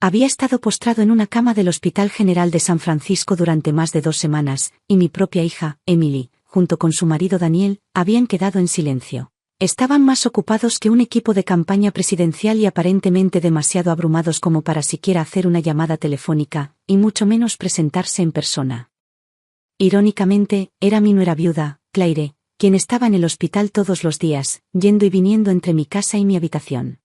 Había estado postrado en una cama del Hospital General de San Francisco durante más de 2 semanas, y mi propia hija, Emily, junto con su marido Daniel, habían quedado en silencio. Estaban más ocupados que un equipo de campaña presidencial y aparentemente demasiado abrumados como para siquiera hacer una llamada telefónica, y mucho menos presentarse en persona. Irónicamente, era mi nuera viuda, Claire, quien estaba en el hospital todos los días, yendo y viniendo entre mi casa y mi habitación.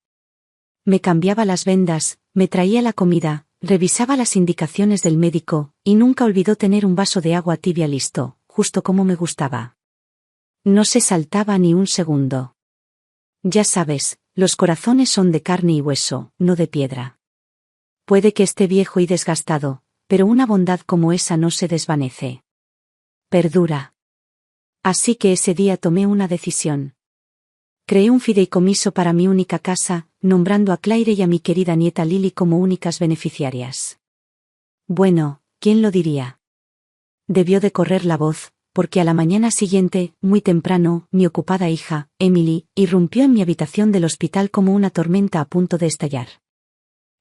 Me cambiaba las vendas, me traía la comida, revisaba las indicaciones del médico, y nunca olvidó tener un vaso de agua tibia listo, justo como me gustaba. No se saltaba ni un segundo. Ya sabes, los corazones son de carne y hueso, no de piedra. Puede que esté viejo y desgastado, pero una bondad como esa no se desvanece. Perdura. Así que ese día tomé una decisión. Creé un fideicomiso para mi única casa, nombrando a Claire y a mi querida nieta Lily como únicas beneficiarias. Bueno, ¿quién lo diría? Debió de correr la voz, porque a la mañana siguiente, muy temprano, mi ocupada hija, Emily, irrumpió en mi habitación del hospital como una tormenta a punto de estallar.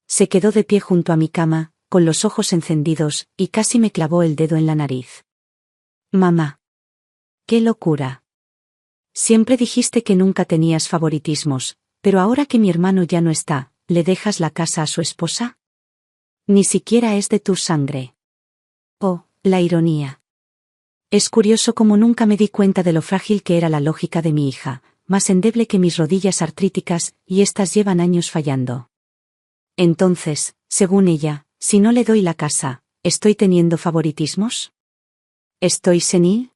Se quedó de pie junto a mi cama, con los ojos encendidos, y casi me clavó el dedo en la nariz. Mamá. ¡Qué locura! Siempre dijiste que nunca tenías favoritismos, pero ahora que mi hermano ya no está, ¿le dejas la casa a su esposa? Ni siquiera es de tu sangre. Oh, la ironía. Es curioso cómo nunca me di cuenta de lo frágil que era la lógica de mi hija, más endeble que mis rodillas artríticas, y estas llevan años fallando. Entonces, según ella, si no le doy la casa, ¿estoy teniendo favoritismos? ¿Estoy senil?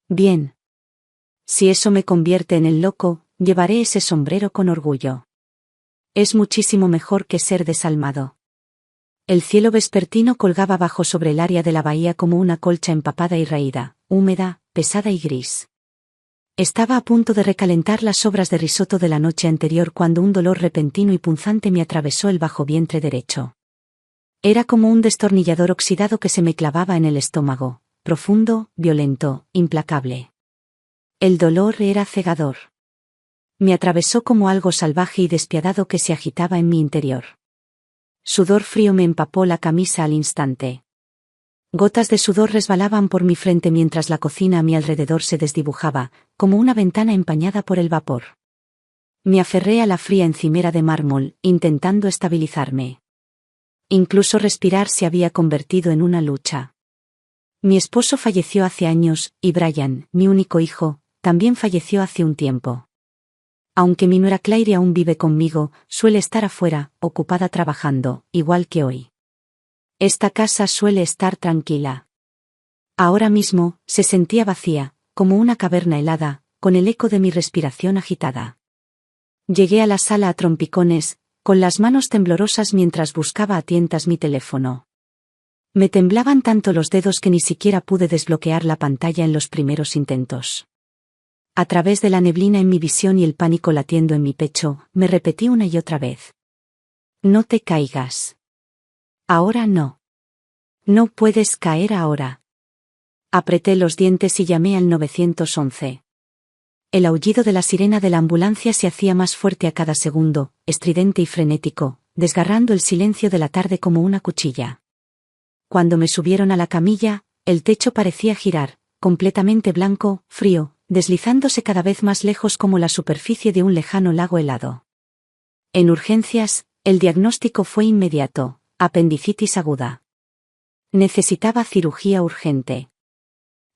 Bien. Si eso me convierte en el loco, llevaré ese sombrero con orgullo. Es muchísimo mejor que ser desalmado. El cielo vespertino colgaba bajo sobre el área de la bahía como una colcha empapada y raída, húmeda, pesada y gris. Estaba a punto de recalentar las sobras de risotto de la noche anterior cuando un dolor repentino y punzante me atravesó el bajo vientre derecho. Era como un destornillador oxidado que se me clavaba en el estómago, profundo, violento, implacable. El dolor era cegador. Me atravesó como algo salvaje y despiadado que se agitaba en mi interior. Sudor frío me empapó la camisa al instante. Gotas de sudor resbalaban por mi frente mientras la cocina a mi alrededor se desdibujaba, como una ventana empañada por el vapor. Me aferré a la fría encimera de mármol, intentando estabilizarme. Incluso respirar se había convertido en una lucha. Mi esposo falleció hace años, y Brian, mi único hijo, también falleció hace un tiempo. Aunque mi nuera Claire aún vive conmigo, suele estar afuera, ocupada trabajando, igual que hoy. Esta casa suele estar tranquila. Ahora mismo, se sentía vacía, como una caverna helada, con el eco de mi respiración agitada. Llegué a la sala a trompicones, con las manos temblorosas mientras buscaba a tientas mi teléfono. Me temblaban tanto los dedos que ni siquiera pude desbloquear la pantalla en los primeros intentos. A través de la neblina en mi visión y el pánico latiendo en mi pecho, me repetí una y otra vez. No te caigas. Ahora no. No puedes caer ahora. Apreté los dientes y llamé al 911. El aullido de la sirena de la ambulancia se hacía más fuerte a cada segundo, estridente y frenético, desgarrando el silencio de la tarde como una cuchilla. Cuando me subieron a la camilla, el techo parecía girar, completamente blanco, frío, deslizándose cada vez más lejos como la superficie de un lejano lago helado. En urgencias, el diagnóstico fue inmediato: apendicitis aguda. Necesitaba cirugía urgente.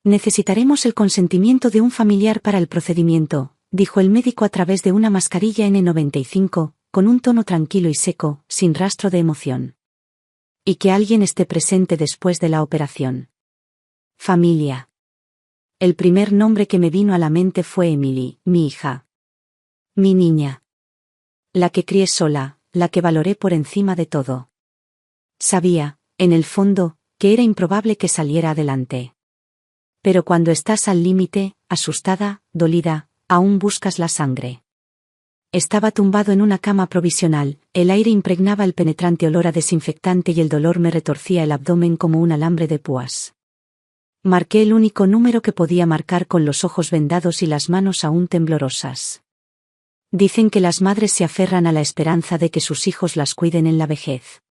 Necesitaremos el consentimiento de un familiar para el procedimiento, dijo el médico a través de una mascarilla N95, con un tono tranquilo y seco, sin rastro de emoción. Y que alguien esté presente después de la operación. Familia. El primer nombre que me vino a la mente fue Emily, mi hija. Mi niña. La que crié sola, la que valoré por encima de todo. Sabía, en el fondo, que era improbable que saliera adelante. Pero cuando estás al límite, asustada, dolida, aún buscas la sangre. Estaba tumbado en una cama provisional, el aire impregnaba el penetrante olor a desinfectante y el dolor me retorcía el abdomen como un alambre de púas. Marqué el único número que podía marcar con los ojos vendados y las manos aún temblorosas. Dicen que las madres se aferran a la esperanza de que sus hijos las cuiden en la vejez.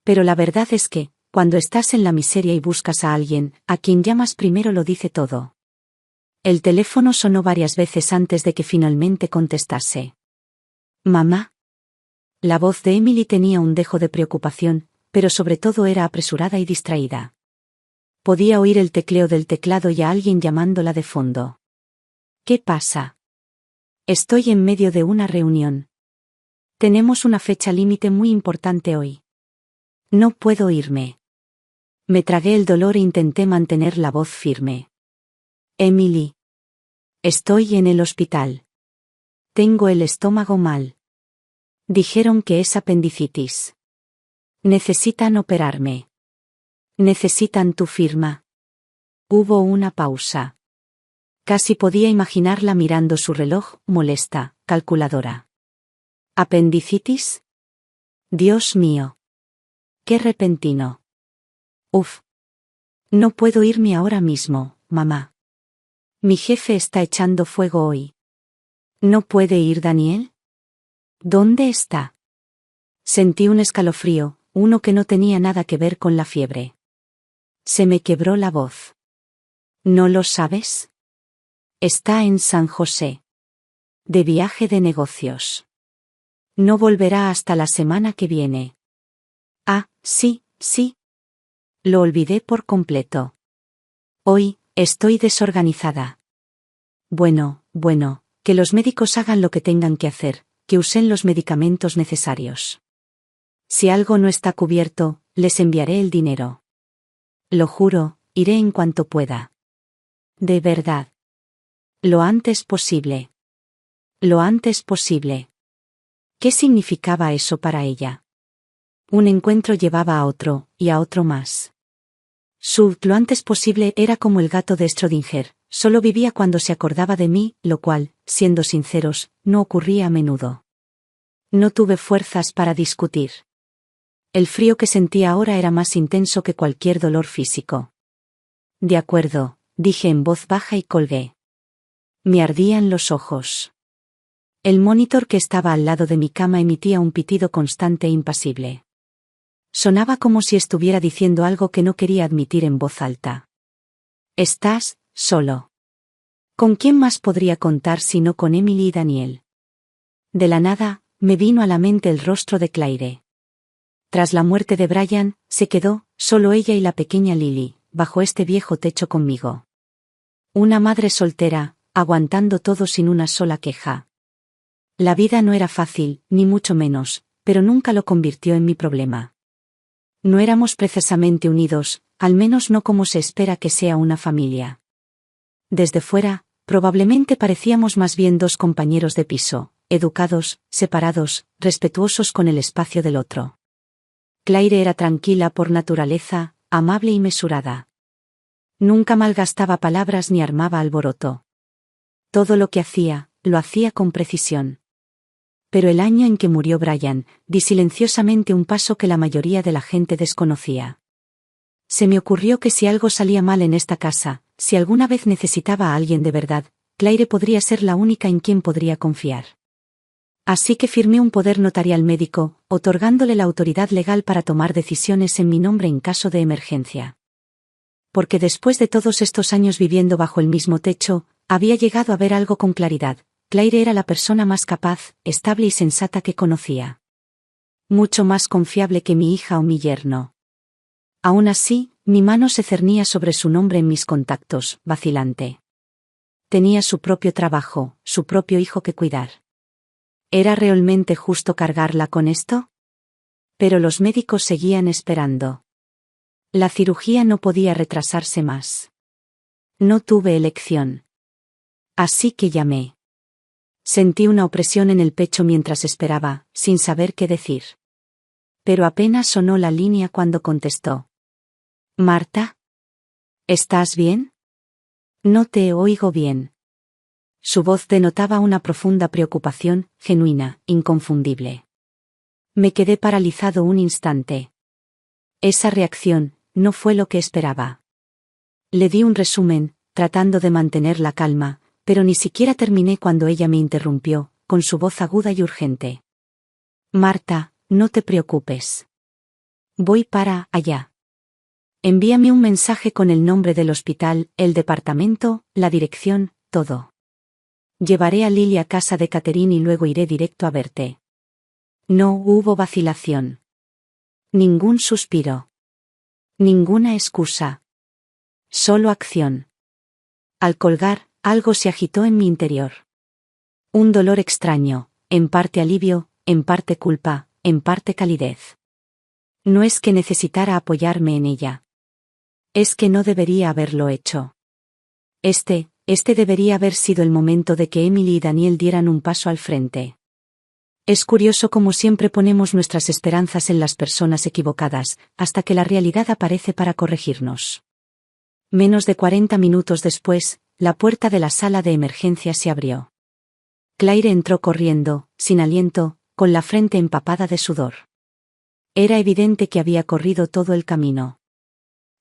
Pero la verdad es que, cuando estás en la miseria y buscas a alguien, a quien llamas primero lo dice todo. El teléfono sonó varias veces antes de que finalmente contestase. «Mamá». La voz de Emily tenía un dejo de preocupación, pero sobre todo era apresurada y distraída. Podía oír el tecleo del teclado y a alguien llamándola de fondo. «¿Qué pasa?» «Estoy en medio de una reunión. Tenemos una fecha límite muy importante hoy. No puedo irme». Me tragué el dolor e intenté mantener la voz firme. «Emily. Estoy en el hospital. Tengo el estómago mal. Dijeron que es apendicitis. Necesitan operarme. Necesitan tu firma». Hubo una pausa. Casi podía imaginarla mirando su reloj, molesta, calculadora. ¿Apendicitis? Dios mío. Qué repentino. Uf. No puedo irme ahora mismo, mamá. Mi jefe está echando fuego hoy. ¿No puede ir Daniel? ¿Dónde está? Sentí un escalofrío, uno que no tenía nada que ver con la fiebre. Se me quebró la voz. ¿No lo sabes? Está en San José. De viaje de negocios. No volverá hasta la semana que viene. Ah, sí, sí. Lo olvidé por completo. Hoy, estoy desorganizada. Bueno, que los médicos hagan lo que tengan que hacer, que usen los medicamentos necesarios. Si algo no está cubierto, les enviaré el dinero. Lo juro, iré en cuanto pueda. De verdad. Lo antes posible. Lo antes posible. ¿Qué significaba eso para ella? Un encuentro llevaba a otro, y a otro más. Lo antes posible era como el gato de Schrödinger, solo vivía cuando se acordaba de mí, lo cual, siendo sinceros, no ocurría a menudo. No tuve fuerzas para discutir. El frío que sentía ahora era más intenso que cualquier dolor físico. De acuerdo, dije en voz baja y colgué. Me ardían los ojos. El monitor que estaba al lado de mi cama emitía un pitido constante e impasible. Sonaba como si estuviera diciendo algo que no quería admitir en voz alta. «Estás solo. ¿Con quién más podría contar si no con Emily y Daniel?» De la nada, me vino a la mente el rostro de Claire. Tras la muerte de Brian, se quedó, solo ella y la pequeña Lily, bajo este viejo techo conmigo. Una madre soltera, aguantando todo sin una sola queja. La vida no era fácil, ni mucho menos, pero nunca lo convirtió en mi problema. No éramos precisamente unidos, al menos no como se espera que sea una familia. Desde fuera, probablemente parecíamos más bien dos compañeros de piso, educados, separados, respetuosos con el espacio del otro. Claire era tranquila por naturaleza, amable y mesurada. Nunca malgastaba palabras ni armaba alboroto. Todo lo que hacía, lo hacía con precisión. Pero el año en que murió Brian, di silenciosamente un paso que la mayoría de la gente desconocía. Se me ocurrió que si algo salía mal en esta casa, si alguna vez necesitaba a alguien de verdad, Claire podría ser la única en quien podría confiar. Así que firmé un poder notarial médico, otorgándole la autoridad legal para tomar decisiones en mi nombre en caso de emergencia. Porque después de todos estos años viviendo bajo el mismo techo, había llegado a ver algo con claridad. Claire era la persona más capaz, estable y sensata que conocía. Mucho más confiable que mi hija o mi yerno. Aún así, mi mano se cernía sobre su nombre en mis contactos, vacilante. Tenía su propio trabajo, su propio hijo que cuidar. ¿Era realmente justo cargarla con esto? Pero los médicos seguían esperando. La cirugía no podía retrasarse más. No tuve elección. Así que llamé. Sentí una opresión en el pecho mientras esperaba, sin saber qué decir. Pero apenas sonó la línea cuando contestó. «Marta. ¿Estás bien?» «No te oigo bien». Su voz denotaba una profunda preocupación, genuina, inconfundible. Me quedé paralizado un instante. Esa reacción no fue lo que esperaba. Le di un resumen, tratando de mantener la calma, pero ni siquiera terminé cuando ella me interrumpió, con su voz aguda y urgente. «Marta, no te preocupes. Voy para allá. Envíame un mensaje con el nombre del hospital, el departamento, la dirección, todo. Llevaré a Lily a casa de Catherine y luego iré directo a verte. No hubo vacilación. Ningún suspiro. Ninguna excusa. Solo acción. Al colgar, algo se agitó en mi interior. Un dolor extraño, en parte alivio, en parte culpa, en parte calidez. No es que necesitara apoyarme en ella. Es que no debería haberlo hecho. Este debería haber sido el momento de que Emily y Daniel dieran un paso al frente. Es curioso cómo siempre ponemos nuestras esperanzas en las personas equivocadas, hasta que la realidad aparece para corregirnos. Menos de 40 minutos después, la puerta de la sala de emergencia se abrió. Claire entró corriendo, sin aliento, con la frente empapada de sudor. Era evidente que había corrido todo el camino.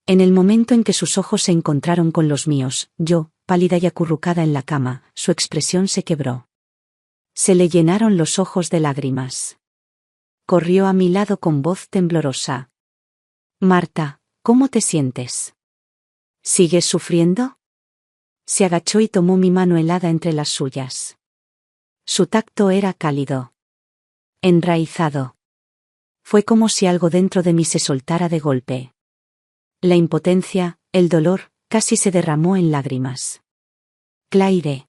En el momento en que sus ojos se encontraron con los míos, yo, pálida y acurrucada en la cama, su expresión se quebró. Se le llenaron los ojos de lágrimas. Corrió a mi lado con voz temblorosa. Marta, ¿cómo te sientes? ¿Sigues sufriendo? Se agachó y tomó mi mano helada entre las suyas. Su tacto era cálido. Enraizado. Fue como si algo dentro de mí se soltara de golpe. La impotencia, el dolor, casi se derramó en lágrimas. Claire.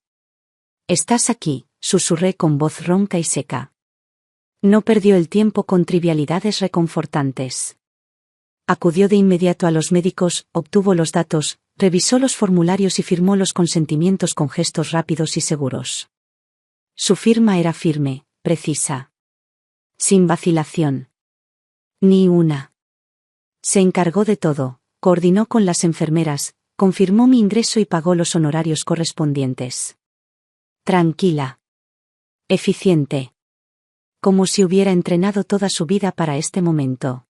Estás aquí, susurré con voz ronca y seca. No perdió el tiempo con trivialidades reconfortantes. Acudió de inmediato a los médicos, obtuvo los datos, revisó los formularios y firmó los consentimientos con gestos rápidos y seguros. Su firma era firme, precisa. Sin vacilación. Ni una. Se encargó de todo, coordinó con las enfermeras, confirmó mi ingreso y pagó los honorarios correspondientes. Tranquila. Eficiente. Como si hubiera entrenado toda su vida para este momento.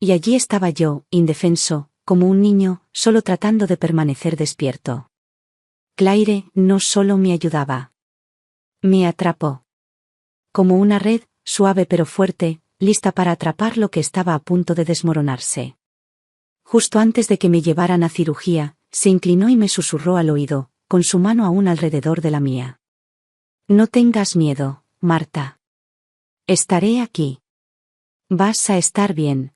Y allí estaba yo, indefenso, como un niño, solo tratando de permanecer despierto. Claire no solo me ayudaba. Me atrapó. Como una red, suave pero fuerte, lista para atrapar lo que estaba a punto de desmoronarse. Justo antes de que me llevaran a cirugía, se inclinó y me susurró al oído, con su mano aún alrededor de la mía. No tengas miedo, Marta. Estaré aquí. Vas a estar bien.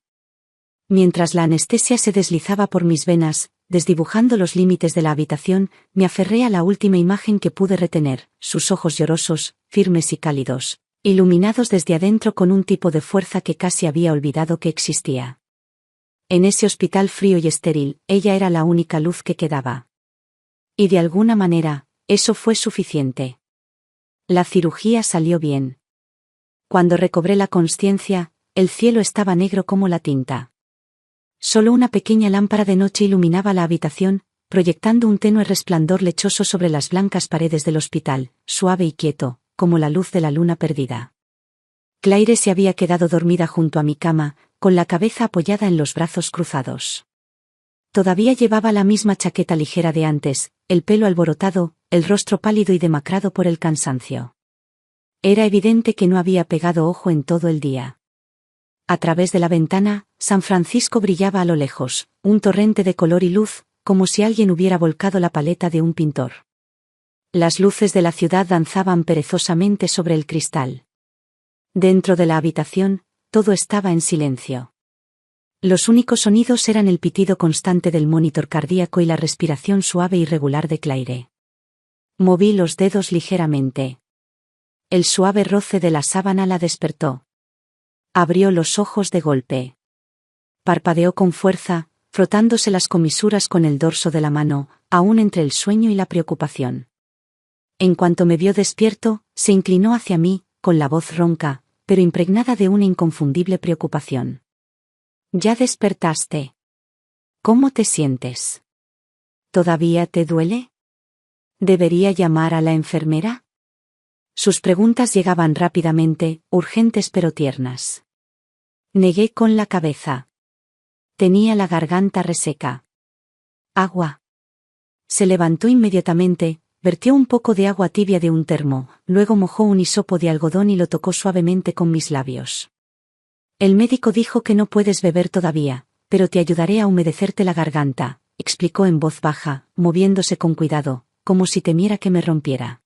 Mientras la anestesia se deslizaba por mis venas, desdibujando los límites de la habitación, me aferré a la última imagen que pude retener, sus ojos llorosos, firmes y cálidos, iluminados desde adentro con un tipo de fuerza que casi había olvidado que existía. En ese hospital frío y estéril, ella era la única luz que quedaba. Y de alguna manera, eso fue suficiente. La cirugía salió bien. Cuando recobré la consciencia, el cielo estaba negro como la tinta. Solo una pequeña lámpara de noche iluminaba la habitación, proyectando un tenue resplandor lechoso sobre las blancas paredes del hospital, suave y quieto, como la luz de la luna perdida. Claire se había quedado dormida junto a mi cama, con la cabeza apoyada en los brazos cruzados. Todavía llevaba la misma chaqueta ligera de antes, el pelo alborotado, el rostro pálido y demacrado por el cansancio. Era evidente que no había pegado ojo en todo el día. A través de la ventana, San Francisco brillaba a lo lejos, un torrente de color y luz, como si alguien hubiera volcado la paleta de un pintor. Las luces de la ciudad danzaban perezosamente sobre el cristal. Dentro de la habitación, todo estaba en silencio. Los únicos sonidos eran el pitido constante del monitor cardíaco y la respiración suave y regular de Claire. Moví los dedos ligeramente. El suave roce de la sábana la despertó. Abrió los ojos de golpe. Parpadeó con fuerza, frotándose las comisuras con el dorso de la mano, aún entre el sueño y la preocupación. En cuanto me vio despierto, se inclinó hacia mí, con la voz ronca, pero impregnada de una inconfundible preocupación. ¿Ya despertaste? ¿Cómo te sientes? ¿Todavía te duele? ¿Debería llamar a la enfermera? Sus preguntas llegaban rápidamente, urgentes pero tiernas. Negué con la cabeza. Tenía la garganta reseca. Agua. Se levantó inmediatamente, vertió un poco de agua tibia de un termo, luego mojó un hisopo de algodón y lo tocó suavemente con mis labios. El médico dijo que no puedes beber todavía, pero te ayudaré a humedecerte la garganta, explicó en voz baja, moviéndose con cuidado, como si temiera que me rompiera.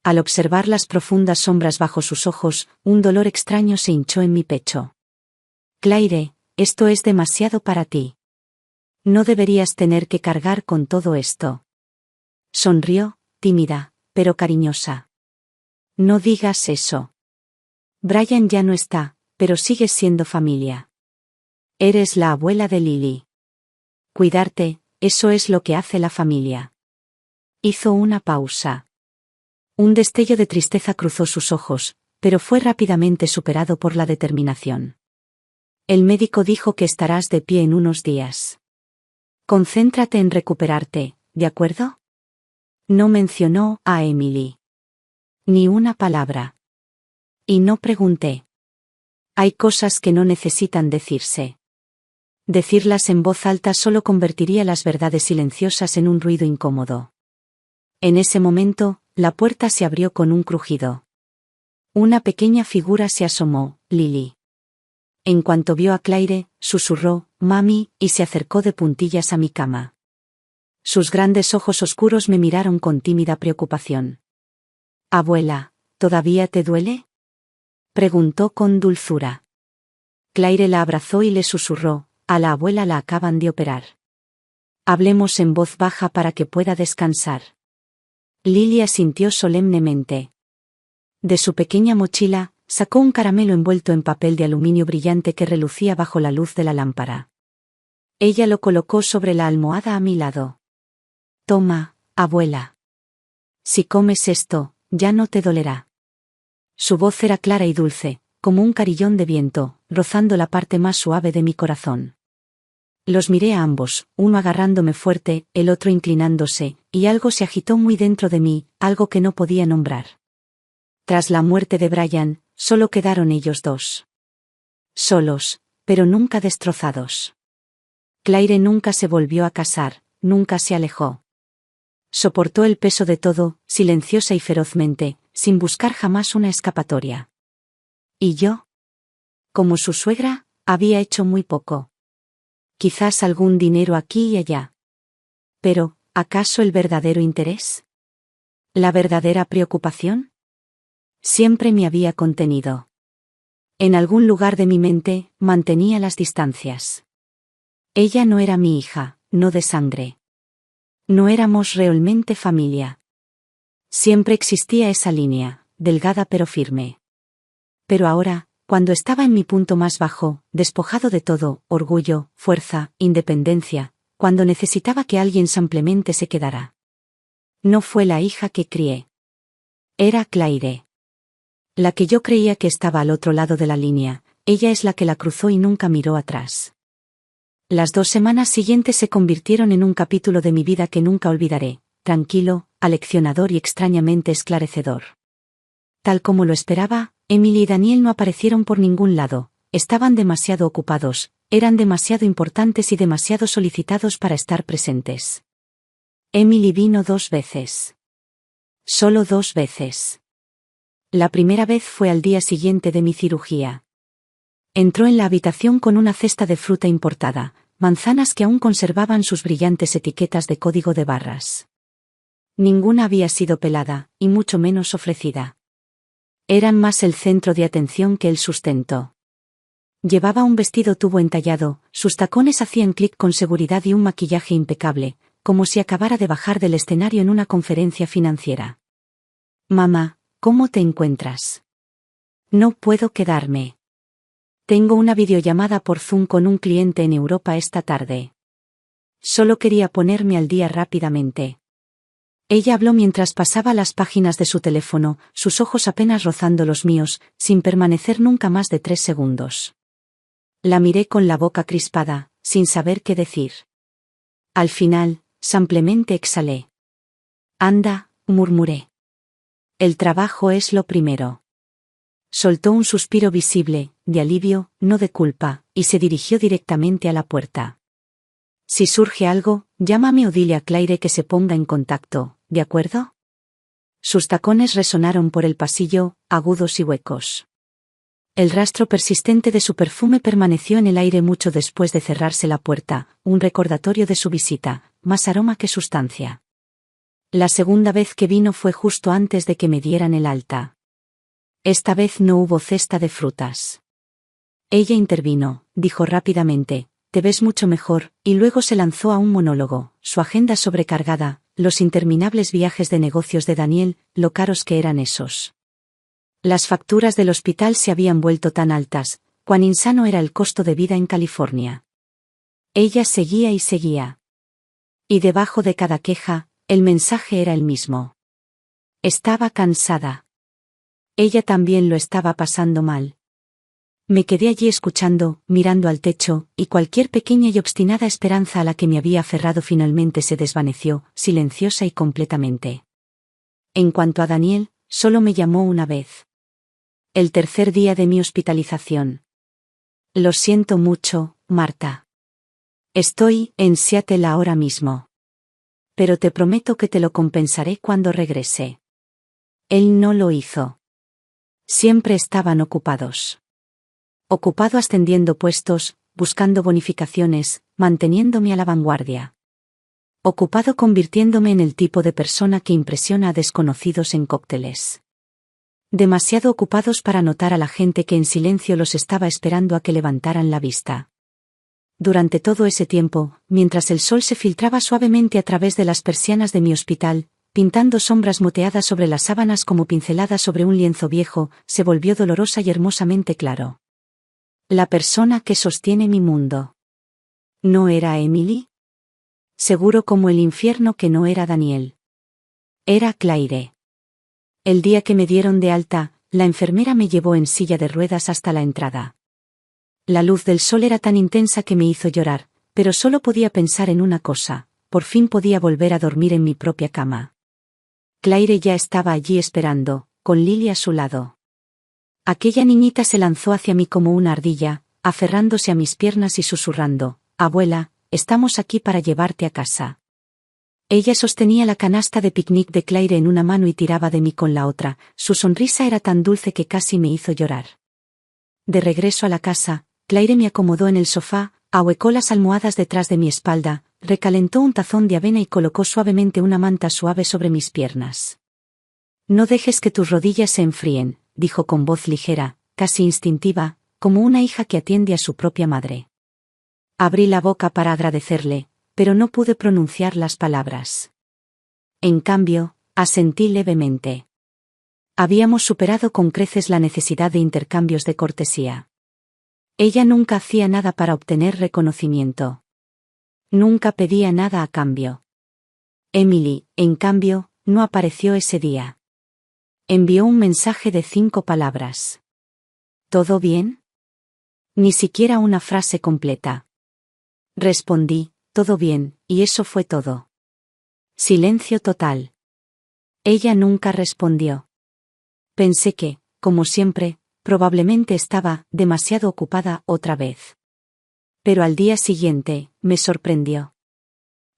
Al observar las profundas sombras bajo sus ojos, un dolor extraño se hinchó en mi pecho. Claire, esto es demasiado para ti. No deberías tener que cargar con todo esto. Sonrió, tímida, pero cariñosa. No digas eso. Brian ya no está, pero sigues siendo familia. Eres la abuela de Lily. Cuidarte, eso es lo que hace la familia. Hizo una pausa. Un destello de tristeza cruzó sus ojos, pero fue rápidamente superado por la determinación. El médico dijo que estarás de pie en unos días. Concéntrate en recuperarte, ¿de acuerdo? No mencionó a Emily. Ni una palabra. Y no pregunté. Hay cosas que no necesitan decirse. Decirlas en voz alta solo convertiría las verdades silenciosas en un ruido incómodo. En ese momento, la puerta se abrió con un crujido. Una pequeña figura se asomó, Lily. En cuanto vio a Claire, susurró, «Mami», y se acercó de puntillas a mi cama. Sus grandes ojos oscuros me miraron con tímida preocupación. «Abuela, ¿todavía te duele?», preguntó con dulzura. Claire la abrazó y le susurró, «A la abuela la acaban de operar. Hablemos en voz baja para que pueda descansar». Lily asintió solemnemente. De su pequeña mochila, sacó un caramelo envuelto en papel de aluminio brillante que relucía bajo la luz de la lámpara. Ella lo colocó sobre la almohada a mi lado. «Toma, abuela. Si comes esto, ya no te dolerá». Su voz era clara y dulce, como un carillón de viento, rozando la parte más suave de mi corazón. Los miré a ambos, uno agarrándome fuerte, el otro inclinándose, y algo se agitó muy dentro de mí, algo que no podía nombrar. Tras la muerte de Brian, solo quedaron ellos dos. Solos, pero nunca destrozados. Claire nunca se volvió a casar, nunca se alejó. Soportó el peso de todo, silenciosa y ferozmente, sin buscar jamás una escapatoria. ¿Y yo? Como su suegra, había hecho muy poco. Quizás algún dinero aquí y allá. Pero, ¿acaso el verdadero interés? ¿La verdadera preocupación? Siempre me había contenido. En algún lugar de mi mente, mantenía las distancias. Ella no era mi hija, no de sangre. No éramos realmente familia. Siempre existía esa línea, delgada pero firme. Pero ahora, cuando estaba en mi punto más bajo, despojado de todo, orgullo, fuerza, independencia, cuando necesitaba que alguien simplemente se quedara. No fue la hija que crié. Era Claire. La que yo creía que estaba al otro lado de la línea, ella es la que la cruzó y nunca miró atrás. Las 2 semanas siguientes se convirtieron en un capítulo de mi vida que nunca olvidaré, tranquilo, aleccionador y extrañamente esclarecedor. Tal como lo esperaba, Emily y Daniel no aparecieron por ningún lado, estaban demasiado ocupados, eran demasiado importantes y demasiado solicitados para estar presentes. Emily vino 2 veces. Solo 2 veces. La primera vez fue al día siguiente de mi cirugía. Entró en la habitación con una cesta de fruta importada, manzanas que aún conservaban sus brillantes etiquetas de código de barras. Ninguna había sido pelada, y mucho menos ofrecida. Eran más el centro de atención que el sustento. Llevaba un vestido tubo entallado, sus tacones hacían clic con seguridad y un maquillaje impecable, como si acabara de bajar del escenario en una conferencia financiera. «Mamá, ¿cómo te encuentras?» «No puedo quedarme. Tengo una videollamada por Zoom con un cliente en Europa esta tarde. Solo quería ponerme al día rápidamente». Ella habló mientras pasaba las páginas de su teléfono, sus ojos apenas rozando los míos, sin permanecer nunca más de 3 segundos. La miré con la boca crispada, sin saber qué decir. Al final, simplemente exhalé. «Anda», murmuré. «El trabajo es lo primero». Soltó un suspiro visible, de alivio, no de culpa, y se dirigió directamente a la puerta. «Si surge algo, llámame o dile a Claire que se ponga en contacto, ¿de acuerdo?». Sus tacones resonaron por el pasillo, agudos y huecos. El rastro persistente de su perfume permaneció en el aire mucho después de cerrarse la puerta, un recordatorio de su visita, más aroma que sustancia. La segunda vez que vino fue justo antes de que me dieran el alta. Esta vez no hubo cesta de frutas. Ella intervino, dijo rápidamente, te ves mucho mejor, y luego se lanzó a un monólogo, su agenda sobrecargada, los interminables viajes de negocios de Daniel, lo caros que eran esos. Las facturas del hospital se habían vuelto tan altas, cuán insano era el costo de vida en California. Ella seguía y seguía. Y debajo de cada queja, el mensaje era el mismo. Estaba cansada. Ella también lo estaba pasando mal. Me quedé allí escuchando, mirando al techo, y cualquier pequeña y obstinada esperanza a la que me había aferrado finalmente se desvaneció, silenciosa y completamente. En cuanto a Daniel, solo me llamó una vez. El tercer día de mi hospitalización. Lo siento mucho, Marta. Estoy en Seattle ahora mismo. Pero te prometo que te lo compensaré cuando regrese. Él no lo hizo. Siempre estaban ocupados. Ocupado ascendiendo puestos, buscando bonificaciones, manteniéndome a la vanguardia. Ocupado convirtiéndome en el tipo de persona que impresiona a desconocidos en cócteles. Demasiado ocupados para notar a la gente que en silencio los estaba esperando a que levantaran la vista. Durante todo ese tiempo, mientras el sol se filtraba suavemente a través de las persianas de mi hospital, pintando sombras moteadas sobre las sábanas como pinceladas sobre un lienzo viejo, se volvió dolorosa y hermosamente claro. La persona que sostiene mi mundo. ¿No era Emily? Seguro como el infierno que no era Daniel. Era Claire. El día que me dieron de alta, la enfermera me llevó en silla de ruedas hasta la entrada. La luz del sol era tan intensa que me hizo llorar, pero solo podía pensar en una cosa, por fin podía volver a dormir en mi propia cama. Claire ya estaba allí esperando, con Lily a su lado. Aquella niñita se lanzó hacia mí como una ardilla, aferrándose a mis piernas y susurrando, «Abuela, estamos aquí para llevarte a casa». Ella sostenía la canasta de picnic de Claire en una mano y tiraba de mí con la otra, su sonrisa era tan dulce que casi me hizo llorar. De regreso a la casa, Claire me acomodó en el sofá, ahuecó las almohadas detrás de mi espalda, recalentó un tazón de avena y colocó suavemente una manta suave sobre mis piernas. «No dejes que tus rodillas se enfríen», dijo con voz ligera, casi instintiva, como una hija que atiende a su propia madre. Abrí la boca para agradecerle, pero no pude pronunciar las palabras. En cambio, asentí levemente. Habíamos superado con creces la necesidad de intercambios de cortesía. Ella nunca hacía nada para obtener reconocimiento. Nunca pedía nada a cambio. Emily, en cambio, no apareció ese día. Envió un mensaje de 5 palabras. ¿Todo bien? Ni siquiera una frase completa. Respondí, todo bien, y eso fue todo. Silencio total. Ella nunca respondió. Pensé que, como siempre, probablemente estaba demasiado ocupada otra vez. Pero al día siguiente, me sorprendió.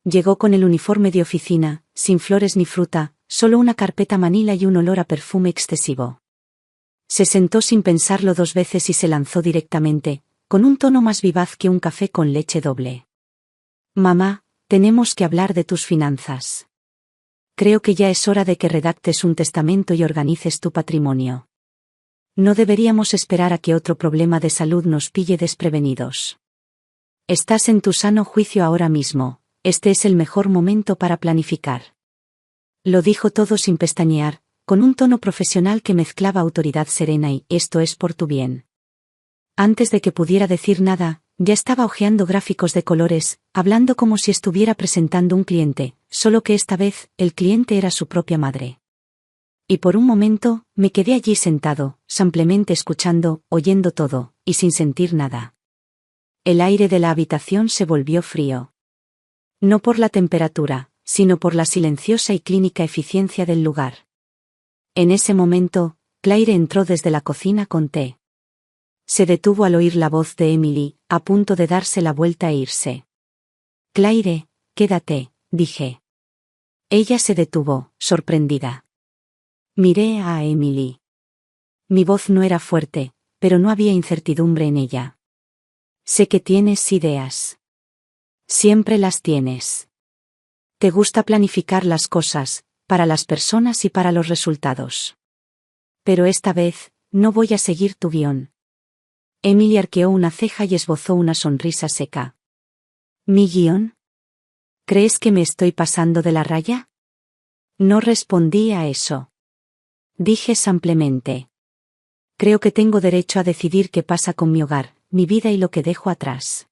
Llegó con el uniforme de oficina, sin flores ni fruta, solo una carpeta manila y un olor a perfume excesivo. Se sentó sin pensarlo 2 veces y se lanzó directamente, con un tono más vivaz que un café con leche doble. Mamá, tenemos que hablar de tus finanzas. Creo que ya es hora de que redactes un testamento y organices tu patrimonio. No deberíamos esperar a que otro problema de salud nos pille desprevenidos. Estás en tu sano juicio ahora mismo, este es el mejor momento para planificar. Lo dijo todo sin pestañear, con un tono profesional que mezclaba autoridad serena y «esto es por tu bien». Antes de que pudiera decir nada, ya estaba hojeando gráficos de colores, hablando como si estuviera presentando un cliente, solo que esta vez, el cliente era su propia madre. Y por un momento, me quedé allí sentado, simplemente escuchando, oyendo todo, y sin sentir nada. El aire de la habitación se volvió frío. No por la temperatura, sino por la silenciosa y clínica eficiencia del lugar. En ese momento, Claire entró desde la cocina con té. Se detuvo al oír la voz de Emily, a punto de darse la vuelta e irse. «Claire, quédate», dije. Ella se detuvo, sorprendida. Miré a Emily. Mi voz no era fuerte, pero no había incertidumbre en ella. Sé que tienes ideas. Siempre las tienes. Te gusta planificar las cosas, para las personas y para los resultados. Pero esta vez, no voy a seguir tu guión. Emily arqueó una ceja y esbozó una sonrisa seca. ¿Mi guión? ¿Crees que me estoy pasando de la raya? No respondí a eso. Dije simplemente. Creo que tengo derecho a decidir qué pasa con mi hogar, mi vida y lo que dejo atrás.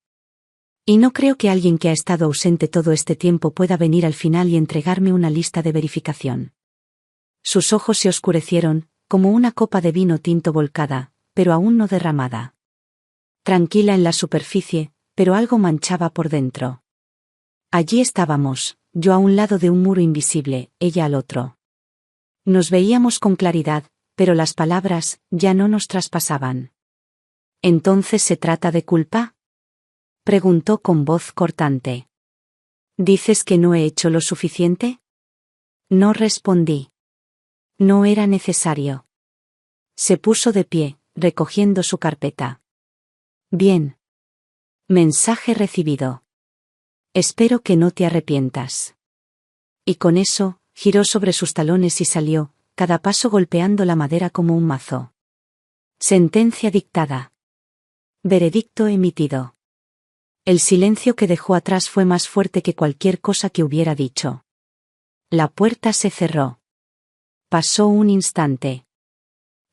Y no creo que alguien que ha estado ausente todo este tiempo pueda venir al final y entregarme una lista de verificación. Sus ojos se oscurecieron, como una copa de vino tinto volcada, pero aún no derramada. Tranquila en la superficie, pero algo manchaba por dentro. Allí estábamos, yo a un lado de un muro invisible, ella al otro. Nos veíamos con claridad, pero las palabras ya no nos traspasaban. ¿Entonces se trata de culpa? Preguntó con voz cortante. ¿Dices que no he hecho lo suficiente? No respondí. No era necesario. Se puso de pie, recogiendo su carpeta. Bien. Mensaje recibido. Espero que no te arrepientas. Y con eso, giró sobre sus talones y salió, cada paso golpeando la madera como un mazo. Sentencia dictada. Veredicto emitido. El silencio que dejó atrás fue más fuerte que cualquier cosa que hubiera dicho. La puerta se cerró. Pasó un instante.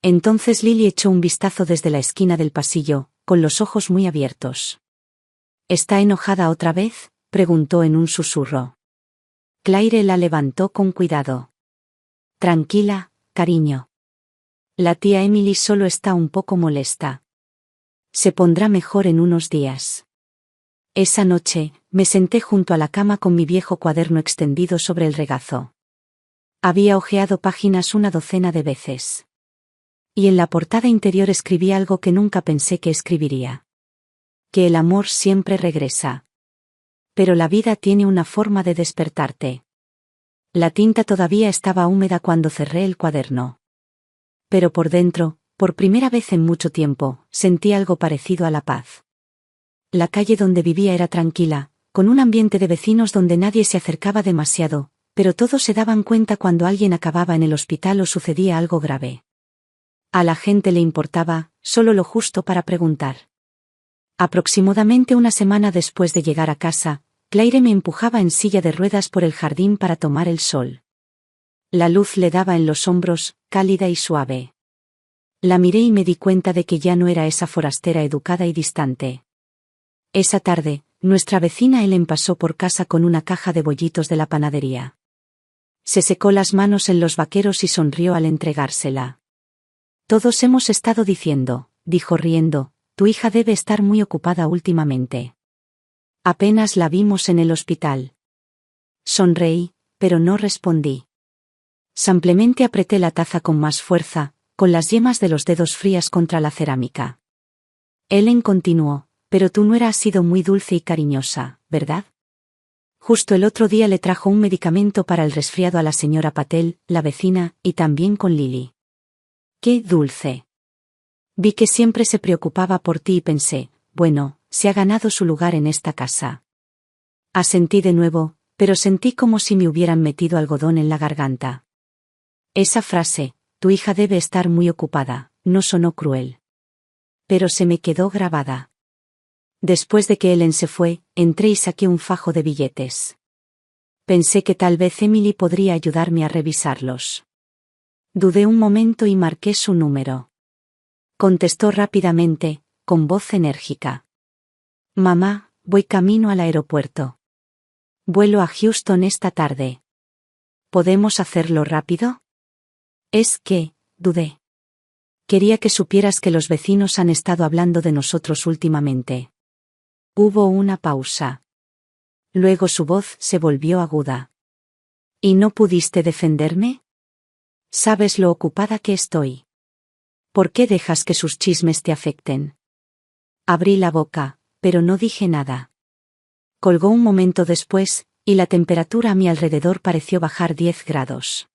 Entonces Lily echó un vistazo desde la esquina del pasillo, con los ojos muy abiertos. ¿Está enojada otra vez?, preguntó en un susurro. Claire la levantó con cuidado. Tranquila, cariño. La tía Emily solo está un poco molesta. Se pondrá mejor en unos días. Esa noche, me senté junto a la cama con mi viejo cuaderno extendido sobre el regazo. Había hojeado páginas una docena de veces. Y en la portada interior escribí algo que nunca pensé que escribiría. Que el amor siempre regresa. Pero la vida tiene una forma de despertarte. La tinta todavía estaba húmeda cuando cerré el cuaderno. Pero por dentro, por primera vez en mucho tiempo, sentí algo parecido a la paz. La calle donde vivía era tranquila, con un ambiente de vecinos donde nadie se acercaba demasiado, pero todos se daban cuenta cuando alguien acababa en el hospital o sucedía algo grave. A la gente le importaba, solo lo justo para preguntar. Aproximadamente una semana después de llegar a casa, Claire me empujaba en silla de ruedas por el jardín para tomar el sol. La luz le daba en los hombros, cálida y suave. La miré y me di cuenta de que ya no era esa forastera educada y distante. Esa tarde, nuestra vecina Ellen pasó por casa con una caja de bollitos de la panadería. Se secó las manos en los vaqueros y sonrió al entregársela. Todos hemos estado diciendo, dijo riendo, tu hija debe estar muy ocupada últimamente. Apenas la vimos en el hospital. Sonreí, pero no respondí. Simplemente apreté la taza con más fuerza, con las yemas de los dedos frías contra la cerámica. Ellen continuó, pero tú no has sido muy dulce y cariñosa, ¿verdad? Justo el otro día le trajo un medicamento para el resfriado a la señora Patel, la vecina, y también con Lily. ¡Qué dulce! Vi que siempre se preocupaba por ti y pensé, bueno, se ha ganado su lugar en esta casa. Asentí de nuevo, pero sentí como si me hubieran metido algodón en la garganta. Esa frase, tu hija debe estar muy ocupada, no sonó cruel. Pero se me quedó grabada. Después de que Ellen se fue, entré y saqué un fajo de billetes. Pensé que tal vez Emily podría ayudarme a revisarlos. Dudé un momento y marqué su número. Contestó rápidamente, con voz enérgica. Mamá, voy camino al aeropuerto. Vuelo a Houston esta tarde. ¿Podemos hacerlo rápido? Es que, dudé. Quería que supieras que los vecinos han estado hablando de nosotros últimamente. Hubo una pausa. Luego su voz se volvió aguda. ¿Y no pudiste defenderme? Sabes lo ocupada que estoy. ¿Por qué dejas que sus chismes te afecten? Abrí la boca, pero no dije nada. Colgó un momento después, y la temperatura a mi alrededor pareció bajar 10 grados.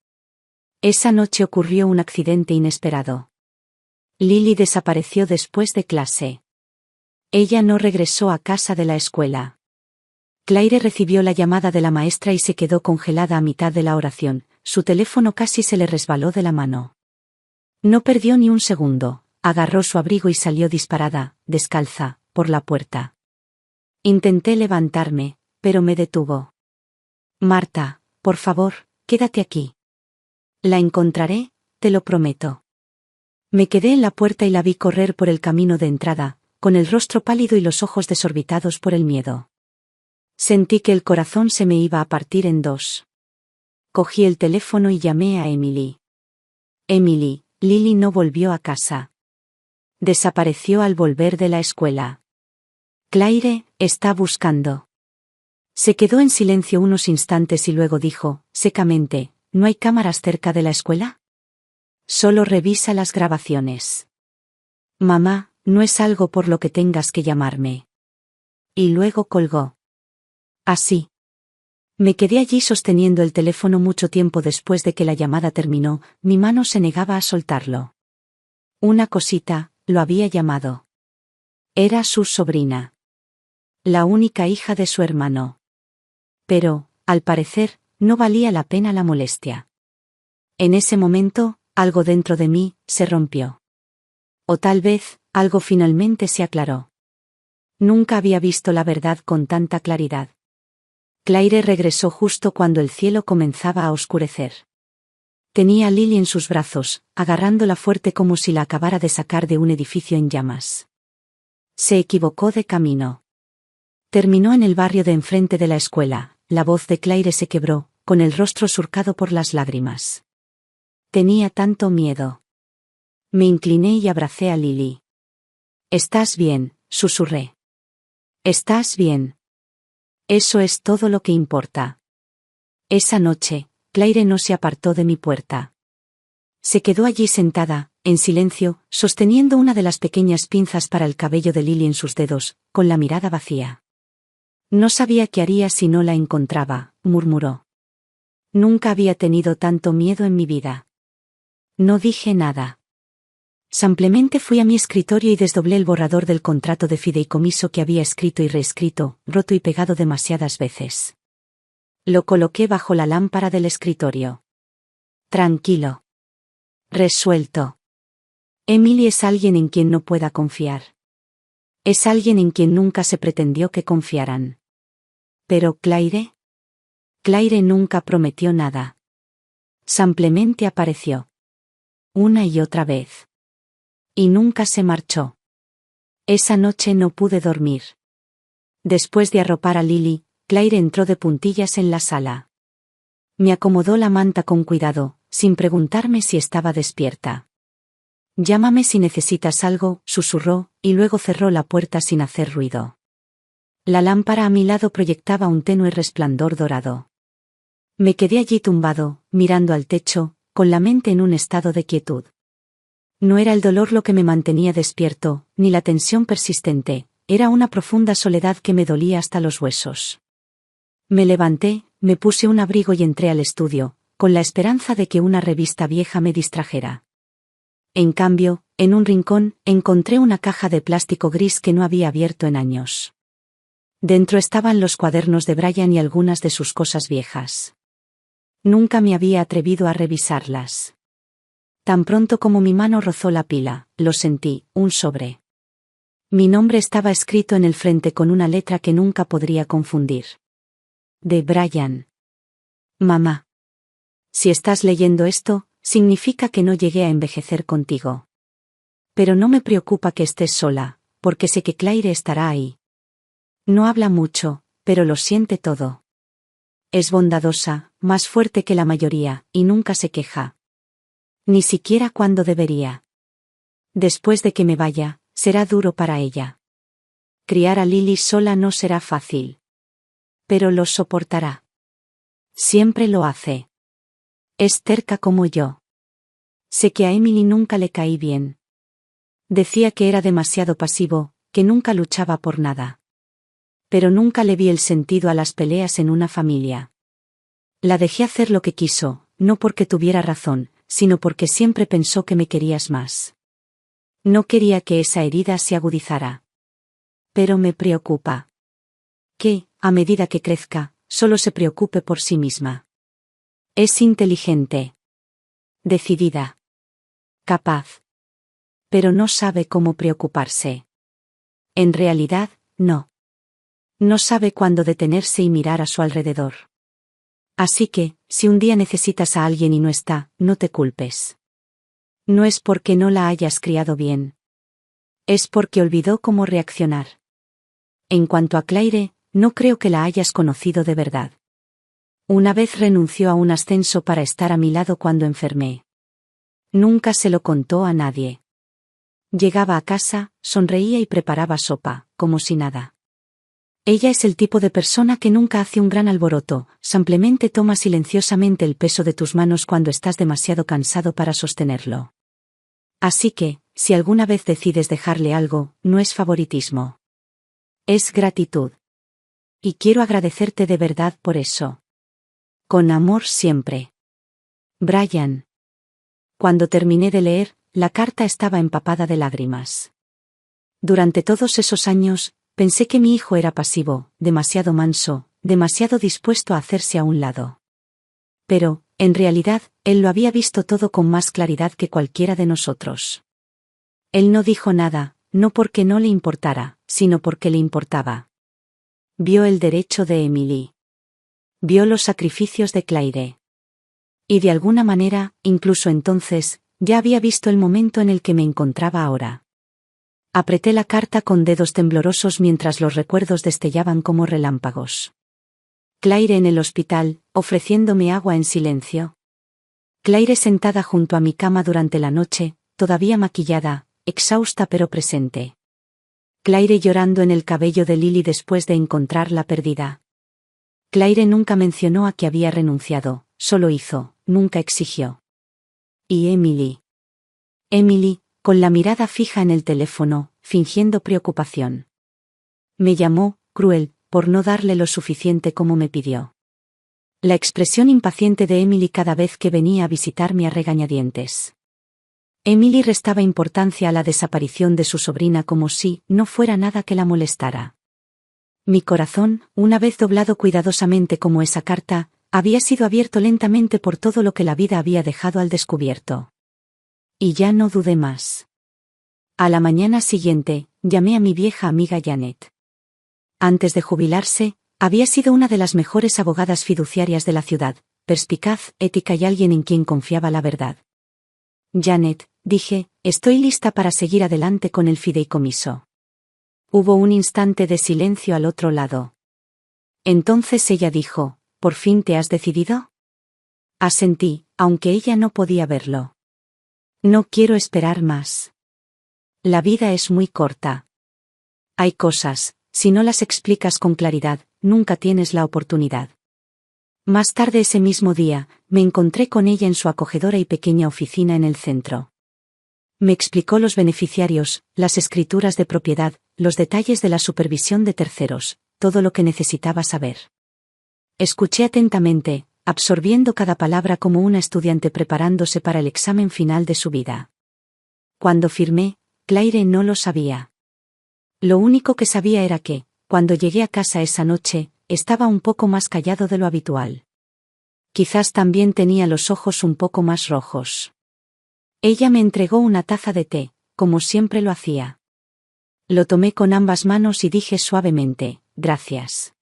Esa noche ocurrió un accidente inesperado. Lily desapareció después de clase. Ella no regresó a casa de la escuela. Claire recibió la llamada de la maestra y se quedó congelada a mitad de la oración, su teléfono casi se le resbaló de la mano. No perdió ni un segundo, agarró su abrigo y salió disparada, descalza, por la puerta. Intenté levantarme, pero me detuvo. Marta, por favor, quédate aquí. La encontraré, te lo prometo. Me quedé en la puerta y la vi correr por el camino de entrada, con el rostro pálido y los ojos desorbitados por el miedo. Sentí que el corazón se me iba a partir en dos. Cogí el teléfono y llamé a Emily. Emily, Lily no volvió a casa. Desapareció al volver de la escuela. Claire, está buscando. Se quedó en silencio unos instantes y luego dijo, secamente, ¿no hay cámaras cerca de la escuela? Solo revisa las grabaciones. Mamá, no es algo por lo que tengas que llamarme. Y luego colgó. Así. Me quedé allí sosteniendo el teléfono mucho tiempo después de que la llamada terminó, mi mano se negaba a soltarlo. Una cosita, lo había llamado. Era su sobrina. La única hija de su hermano. Pero, al parecer, no valía la pena la molestia. En ese momento, algo dentro de mí, se rompió. O tal vez, algo finalmente se aclaró. Nunca había visto la verdad con tanta claridad. Claire regresó justo cuando el cielo comenzaba a oscurecer. Tenía a Lily en sus brazos, agarrándola fuerte como si la acabara de sacar de un edificio en llamas. Se equivocó de camino. Terminó en el barrio de enfrente de la escuela, la voz de Claire se quebró, con el rostro surcado por las lágrimas. Tenía tanto miedo. Me incliné y abracé a Lily. «¿Estás bien?», susurré. «¿Estás bien?». Eso es todo lo que importa. Esa noche, Claire no se apartó de mi puerta. Se quedó allí sentada, en silencio, sosteniendo una de las pequeñas pinzas para el cabello de Lily en sus dedos, con la mirada vacía. No sabía qué haría si no la encontraba, murmuró. Nunca había tenido tanto miedo en mi vida. No dije nada. Simplemente fui a mi escritorio y desdoblé el borrador del contrato de fideicomiso que había escrito y reescrito, roto y pegado demasiadas veces. Lo coloqué bajo la lámpara del escritorio. Tranquilo. Resuelto. Emily es alguien en quien no pueda confiar. Es alguien en quien nunca se pretendió que confiaran. Pero Claire. Claire nunca prometió nada. Simplemente apareció. Una y otra vez. Y nunca se marchó. Esa noche no pude dormir. Después de arropar a Lily, Claire entró de puntillas en la sala. Me acomodó la manta con cuidado, sin preguntarme si estaba despierta. «Llámame si necesitas algo», susurró, y luego cerró la puerta sin hacer ruido. La lámpara a mi lado proyectaba un tenue resplandor dorado. Me quedé allí tumbado, mirando al techo, con la mente en un estado de quietud. No era el dolor lo que me mantenía despierto, ni la tensión persistente, era una profunda soledad que me dolía hasta los huesos. Me levanté, me puse un abrigo y entré al estudio, con la esperanza de que una revista vieja me distrajera. En cambio, en un rincón, encontré una caja de plástico gris que no había abierto en años. Dentro estaban los cuadernos de Brian y algunas de sus cosas viejas. Nunca me había atrevido a revisarlas. Tan pronto como mi mano rozó la pila, lo sentí, un sobre. Mi nombre estaba escrito en el frente con una letra que nunca podría confundir. De Brian. Mamá. Si estás leyendo esto, significa que no llegué a envejecer contigo. Pero no me preocupa que estés sola, porque sé que Claire estará ahí. No habla mucho, pero lo siente todo. Es bondadosa, más fuerte que la mayoría, y nunca se queja. Ni siquiera cuando debería. Después de que me vaya, será duro para ella. Criar a Lily sola no será fácil. Pero lo soportará. Siempre lo hace. Es terca como yo. Sé que a Emily nunca le caí bien. Decía que era demasiado pasivo, que nunca luchaba por nada. Pero nunca le vi el sentido a las peleas en una familia. La dejé hacer lo que quiso, no porque tuviera razón, sino porque siempre pensó que me querías más. No quería que esa herida se agudizara. Pero me preocupa. Que, a medida que crezca, solo se preocupe por sí misma. Es inteligente. Decidida. Capaz. Pero no sabe cómo preocuparse. En realidad, no. No sabe cuándo detenerse y mirar a su alrededor. Así que, si un día necesitas a alguien y no está, no te culpes. No es porque no la hayas criado bien. Es porque olvidó cómo reaccionar. En cuanto a Claire, no creo que la hayas conocido de verdad. Una vez renunció a un ascenso para estar a mi lado cuando enfermé. Nunca se lo contó a nadie. Llegaba a casa, sonreía y preparaba sopa, como si nada. Ella es el tipo de persona que nunca hace un gran alboroto, simplemente toma silenciosamente el peso de tus manos cuando estás demasiado cansado para sostenerlo. Así que, si alguna vez decides dejarle algo, no es favoritismo. Es gratitud. Y quiero agradecerte de verdad por eso. Con amor siempre. Brian. Cuando terminé de leer, la carta estaba empapada de lágrimas. Durante todos esos años, pensé que mi hijo era pasivo, demasiado manso, demasiado dispuesto a hacerse a un lado. Pero, en realidad, él lo había visto todo con más claridad que cualquiera de nosotros. Él no dijo nada, no porque no le importara, sino porque le importaba. Vio el derecho de Emily. Vio los sacrificios de Claire. Y de alguna manera, incluso entonces, ya había visto el momento en el que me encontraba ahora. Apreté la carta con dedos temblorosos mientras los recuerdos destellaban como relámpagos. Claire en el hospital, ofreciéndome agua en silencio. Claire sentada junto a mi cama durante la noche, todavía maquillada, exhausta pero presente. Claire llorando en el cabello de Lily después de encontrarla perdida. Claire nunca mencionó a que había renunciado, solo hizo, nunca exigió. Y Emily. Emily, con la mirada fija en el teléfono, fingiendo preocupación. Me llamó, cruel, por no darle lo suficiente como me pidió. La expresión impaciente de Emily cada vez que venía a visitarme a regañadientes. Emily restaba importancia a la desaparición de su sobrina como si no fuera nada que la molestara. Mi corazón, una vez doblado cuidadosamente como esa carta, había sido abierto lentamente por todo lo que la vida había dejado al descubierto. Y ya no dudé más. A la mañana siguiente, llamé a mi vieja amiga Janet. Antes de jubilarse, había sido una de las mejores abogadas fiduciarias de la ciudad, perspicaz, ética y alguien en quien confiaba la verdad. Janet, dije, estoy lista para seguir adelante con el fideicomiso. Hubo un instante de silencio al otro lado. Entonces ella dijo, ¿por fin te has decidido? Asentí, aunque ella no podía verlo. No quiero esperar más. La vida es muy corta. Hay cosas, si no las explicas con claridad, nunca tienes la oportunidad. Más tarde ese mismo día, me encontré con ella en su acogedora y pequeña oficina en el centro. Me explicó los beneficiarios, las escrituras de propiedad, los detalles de la supervisión de terceros, todo lo que necesitaba saber. Escuché atentamente, absorbiendo cada palabra como una estudiante preparándose para el examen final de su vida. Cuando firmé, Claire no lo sabía. Lo único que sabía era que, cuando llegué a casa esa noche, estaba un poco más callado de lo habitual. Quizás también tenía los ojos un poco más rojos. Ella me entregó una taza de té, como siempre lo hacía. Lo tomé con ambas manos y dije suavemente, gracias.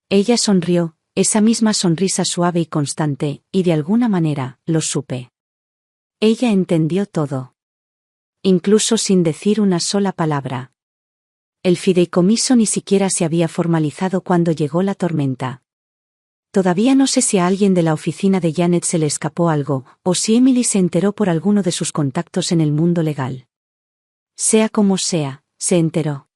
Ella sonrió, esa misma sonrisa suave y constante, y de alguna manera, lo supe. Ella entendió todo. Incluso sin decir una sola palabra. El fideicomiso ni siquiera se había formalizado cuando llegó la tormenta. Todavía no sé si a alguien de la oficina de Janet se le escapó algo, o si Emily se enteró por alguno de sus contactos en el mundo legal. Sea como sea, se enteró.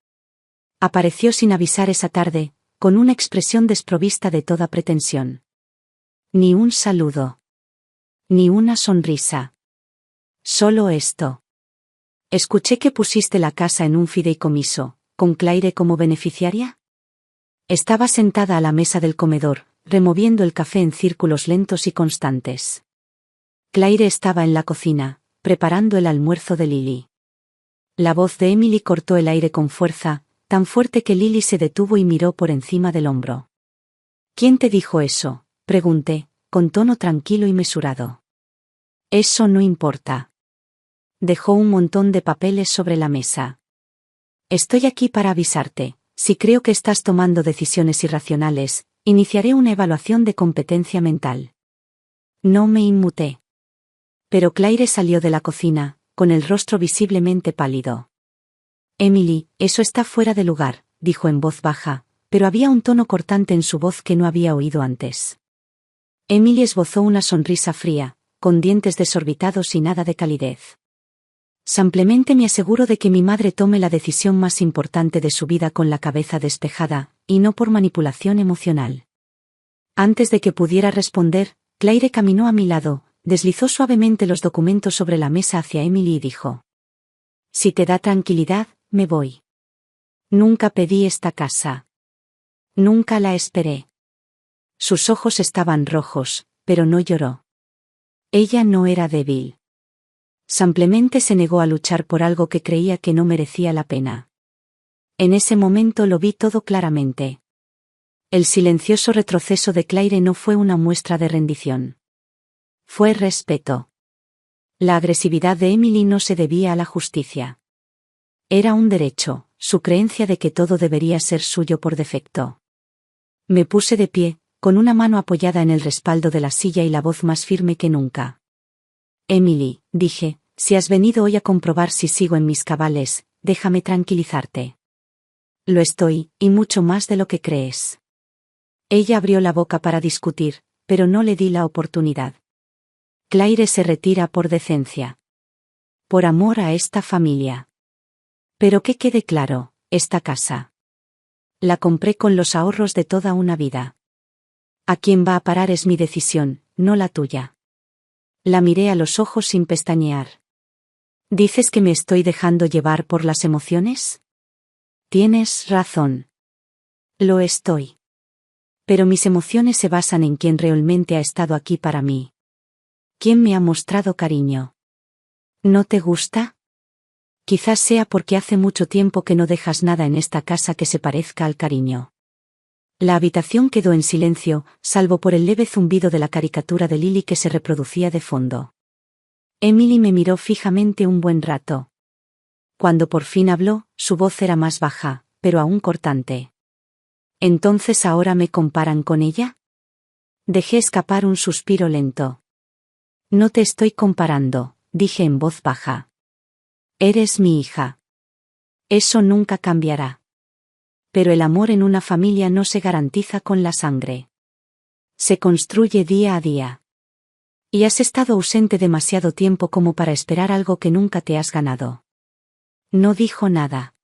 Apareció sin avisar esa tarde, con una expresión desprovista de toda pretensión. Ni un saludo. Ni una sonrisa. Solo esto. Escuché que pusiste la casa en un fideicomiso, ¿con Claire como beneficiaria? Estaba sentada a la mesa del comedor, removiendo el café en círculos lentos y constantes. Claire estaba en la cocina, preparando el almuerzo de Lily. La voz de Emily cortó el aire con fuerza, tan fuerte que Lily se detuvo y miró por encima del hombro. ¿Quién te dijo eso?, pregunté, con tono tranquilo y mesurado. Eso no importa. Dejó un montón de papeles sobre la mesa. Estoy aquí para avisarte. Si creo que estás tomando decisiones irracionales, iniciaré una evaluación de competencia mental. No me inmuté. Pero Claire salió de la cocina, con el rostro visiblemente pálido. Emily, eso está fuera de lugar, dijo en voz baja, pero había un tono cortante en su voz que no había oído antes. Emily esbozó una sonrisa fría, con dientes desorbitados y nada de calidez. Simplemente me aseguro de que mi madre tome la decisión más importante de su vida con la cabeza despejada, y no por manipulación emocional. Antes de que pudiera responder, Claire caminó a mi lado, deslizó suavemente los documentos sobre la mesa hacia Emily y dijo: Si te da tranquilidad, me voy. Nunca pedí esta casa. Nunca la esperé. Sus ojos estaban rojos, pero no lloró. Ella no era débil. Simplemente se negó a luchar por algo que creía que no merecía la pena. En ese momento lo vi todo claramente. El silencioso retroceso de Claire no fue una muestra de rendición. Fue respeto. La agresividad de Emily no se debía a la justicia. Era un derecho, su creencia de que todo debería ser suyo por defecto. Me puse de pie, con una mano apoyada en el respaldo de la silla y la voz más firme que nunca. Emily, dije, si has venido hoy a comprobar si sigo en mis cabales, déjame tranquilizarte. Lo estoy, y mucho más de lo que crees. Ella abrió la boca para discutir, pero no le di la oportunidad. Claire se retira por decencia. Por amor a esta familia. Pero que quede claro, esta casa. La compré con los ahorros de toda una vida. A quién va a parar es mi decisión, no la tuya. La miré a los ojos sin pestañear. ¿Dices que me estoy dejando llevar por las emociones? Tienes razón. Lo estoy. Pero mis emociones se basan en quién realmente ha estado aquí para mí. ¿Quién me ha mostrado cariño? ¿No te gusta? Quizás sea porque hace mucho tiempo que no dejas nada en esta casa que se parezca al cariño. La habitación quedó en silencio, salvo por el leve zumbido de la caricatura de Lily que se reproducía de fondo. Emily me miró fijamente un buen rato. Cuando por fin habló, su voz era más baja, pero aún cortante. ¿Entonces ahora me comparan con ella? Dejé escapar un suspiro lento. No te estoy comparando, dije en voz baja. Eres mi hija. Eso nunca cambiará. Pero el amor en una familia no se garantiza con la sangre. Se construye día a día. Y has estado ausente demasiado tiempo como para esperar algo que nunca te has ganado. No dijo nada.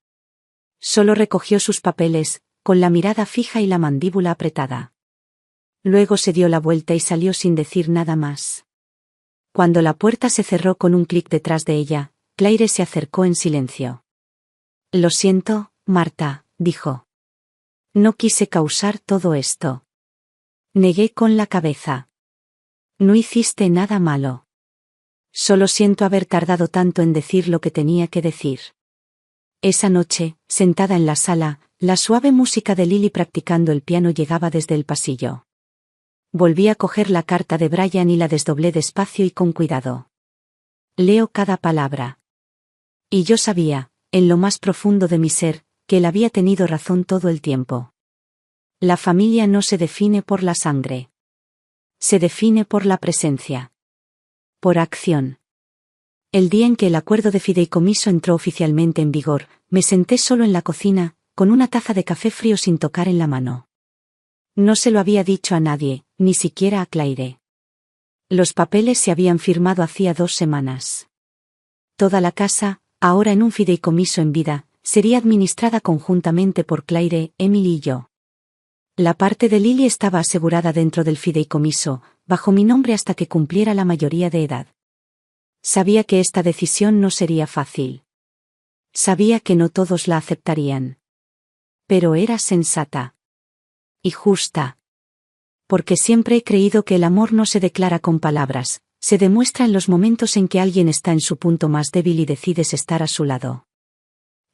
Solo recogió sus papeles, con la mirada fija y la mandíbula apretada. Luego se dio la vuelta y salió sin decir nada más. Cuando la puerta se cerró con un clic detrás de ella, Claire se acercó en silencio. Lo siento, Marta, dijo. No quise causar todo esto. Negué con la cabeza. No hiciste nada malo. Solo siento haber tardado tanto en decir lo que tenía que decir. Esa noche, sentada en la sala, la suave música de Lily practicando el piano llegaba desde el pasillo. Volví a coger la carta de Brian y la desdoblé despacio y con cuidado. Leo cada palabra. Y yo sabía, en lo más profundo de mi ser, que él había tenido razón todo el tiempo. La familia no se define por la sangre. Se define por la presencia. Por acción. El día en que el acuerdo de fideicomiso entró oficialmente en vigor, me senté solo en la cocina, con una taza de café frío sin tocar en la mano. No se lo había dicho a nadie, ni siquiera a Claire. Los papeles se habían firmado hacía 2 semanas. Toda la casa, ahora en un fideicomiso en vida, sería administrada conjuntamente por Claire, Emily y yo. La parte de Lily estaba asegurada dentro del fideicomiso, bajo mi nombre hasta que cumpliera la mayoría de edad. Sabía que esta decisión no sería fácil. Sabía que no todos la aceptarían. Pero era sensata. Y justa. Porque siempre he creído que el amor no se declara con palabras, se demuestra en los momentos en que alguien está en su punto más débil y decides estar a su lado.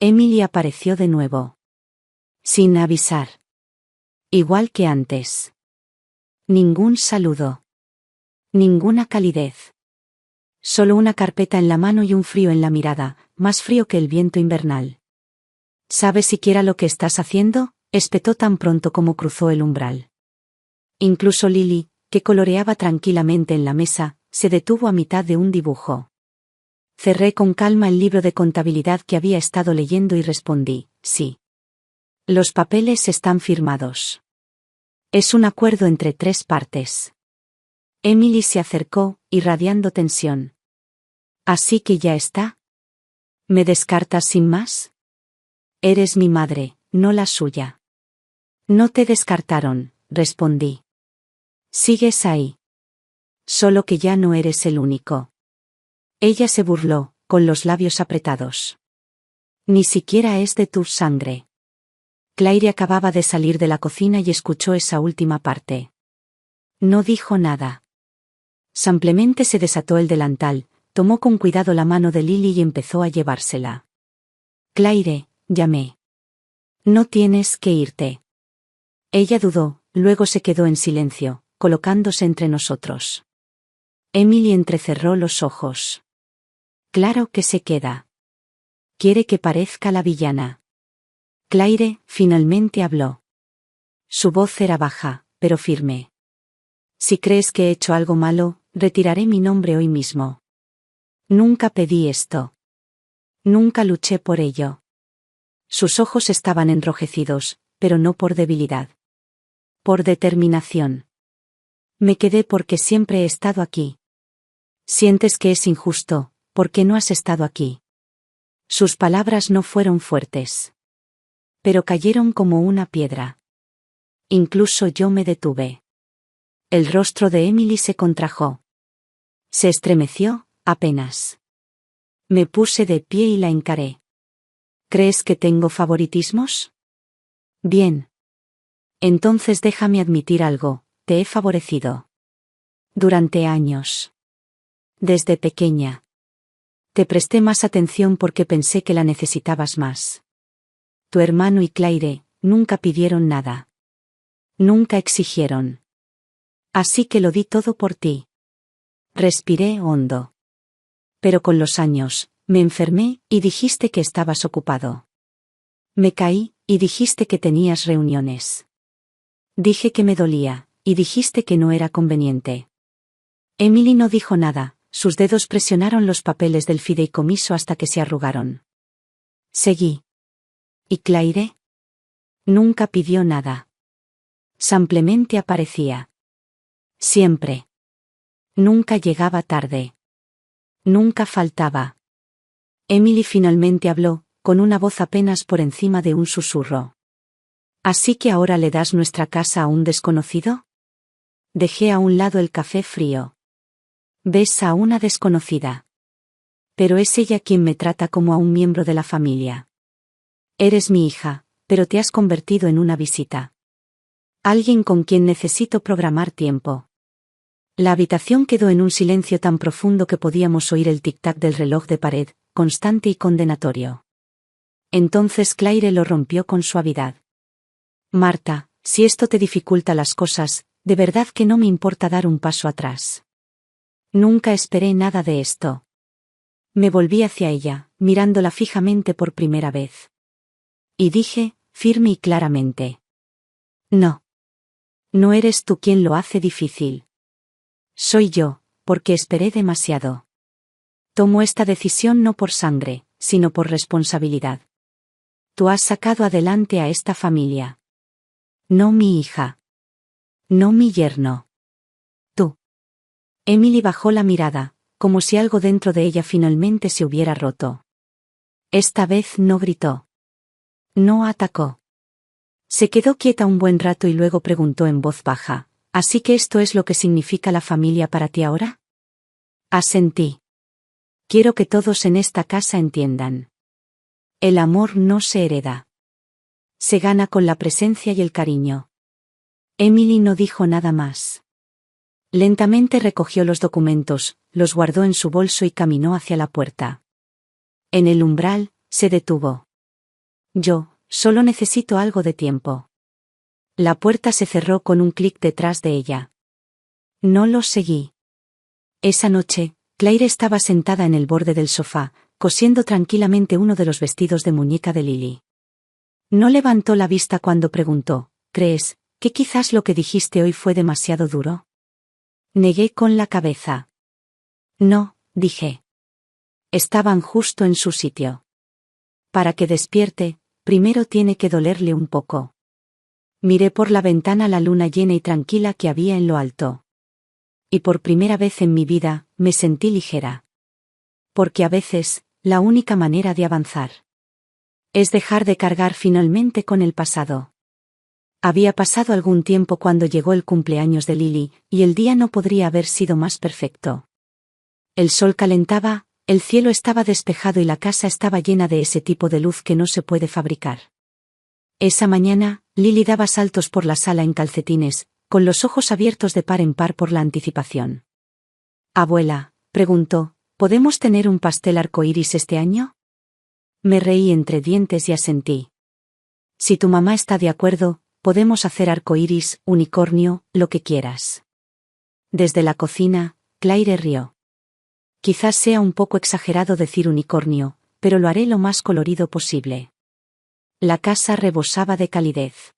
Emily apareció de nuevo. Sin avisar. Igual que antes. Ningún saludo. Ninguna calidez. Solo una carpeta en la mano y un frío en la mirada, más frío que el viento invernal. ¿Sabes siquiera lo que estás haciendo?, espetó tan pronto como cruzó el umbral. Incluso Lily, que coloreaba tranquilamente en la mesa, se detuvo a mitad de un dibujo. Cerré con calma el libro de contabilidad que había estado leyendo y respondí, sí. Los papeles están firmados. Es un acuerdo entre 3 partes. Emily se acercó, irradiando tensión. ¿Así que ya está? ¿Me descartas sin más? Eres mi madre, no la suya. No te descartaron, respondí. Sigues ahí. Solo que ya no eres el único. Ella se burló, con los labios apretados. Ni siquiera es de tu sangre. Claire acababa de salir de la cocina y escuchó esa última parte. No dijo nada. Simplemente se desató el delantal, tomó con cuidado la mano de Lily y empezó a llevársela. Claire, llamé. No tienes que irte. Ella dudó, luego se quedó en silencio, colocándose entre nosotros. Emily entrecerró los ojos. Claro que se queda. Quiere que parezca la villana. Claire, finalmente habló. Su voz era baja, pero firme. Si crees que he hecho algo malo, retiraré mi nombre hoy mismo. Nunca pedí esto. Nunca luché por ello. Sus ojos estaban enrojecidos, pero no por debilidad. Por determinación. Me quedé porque siempre he estado aquí. ¿Sientes que es injusto, porque no has estado aquí? Sus palabras no fueron fuertes. Pero cayeron como una piedra. Incluso yo me detuve. El rostro de Emily se contrajo. Se estremeció, apenas. Me puse de pie y la encaré. ¿Crees que tengo favoritismos? Bien. Entonces déjame admitir algo, te he favorecido. Durante años. Desde pequeña. Te presté más atención porque pensé que la necesitabas más. Tu hermano y Claire nunca pidieron nada. Nunca exigieron. Así que lo di todo por ti. Respiré hondo. Pero con los años, me enfermé y dijiste que estabas ocupado. Me caí, y dijiste que tenías reuniones. Dije que me dolía, y dijiste que no era conveniente. Emily no dijo nada, sus dedos presionaron los papeles del fideicomiso hasta que se arrugaron. Seguí. ¿Y Claire? Nunca pidió nada. Simplemente aparecía. Siempre. Nunca llegaba tarde. Nunca faltaba. Emily finalmente habló, con una voz apenas por encima de un susurro. ¿Así que ahora le das nuestra casa a un desconocido? Dejé a un lado el café frío. Ves a una desconocida. Pero es ella quien me trata como a un miembro de la familia. Eres mi hija, pero te has convertido en una visita. Alguien con quien necesito programar tiempo. La habitación quedó en un silencio tan profundo que podíamos oír el tic-tac del reloj de pared, constante y condenatorio. Entonces Claire lo rompió con suavidad. Marta, si esto te dificulta las cosas, de verdad que no me importa dar un paso atrás. Nunca esperé nada de esto. Me volví hacia ella, mirándola fijamente por primera vez. Y dije, firme y claramente. No. No eres tú quien lo hace difícil. Soy yo, porque esperé demasiado. Tomo esta decisión no por sangre, sino por responsabilidad. Tú has sacado adelante a esta familia. No mi hija. No mi yerno. Tú. Emily bajó la mirada, como si algo dentro de ella finalmente se hubiera roto. Esta vez no gritó. No atacó. Se quedó quieta un buen rato y luego preguntó en voz baja, ¿así que esto es lo que significa la familia para ti ahora? Asentí. Quiero que todos en esta casa entiendan. El amor no se hereda. Se gana con la presencia y el cariño. Emily no dijo nada más. Lentamente recogió los documentos, los guardó en su bolso y caminó hacia la puerta. En el umbral, se detuvo. Yo, solo necesito algo de tiempo. La puerta se cerró con un clic detrás de ella. No los seguí. Esa noche, Claire estaba sentada en el borde del sofá, cosiendo tranquilamente uno de los vestidos de muñeca de Lily. No levantó la vista cuando preguntó, ¿crees que quizás lo que dijiste hoy fue demasiado duro? Negué con la cabeza. No, dije. Estaban justo en su sitio. Para que despierte, primero tiene que dolerle un poco. Miré por la ventana la luna llena y tranquila que había en lo alto. Y por primera vez en mi vida, me sentí ligera. Porque a veces, la única manera de avanzar es dejar de cargar finalmente con el pasado. Había pasado algún tiempo cuando llegó el cumpleaños de Lily, y el día no podría haber sido más perfecto. El sol calentaba, el cielo estaba despejado y la casa estaba llena de ese tipo de luz que no se puede fabricar. Esa mañana, Lily daba saltos por la sala en calcetines, con los ojos abiertos de par en par por la anticipación. «Abuela», preguntó, «¿podemos tener un pastel arcoíris este año?» Me reí entre dientes y asentí. «Si tu mamá está de acuerdo, podemos hacer arcoíris, unicornio, lo que quieras». Desde la cocina, Claire rió. «Quizás sea un poco exagerado decir unicornio, pero lo haré lo más colorido posible». La casa rebosaba de calidez.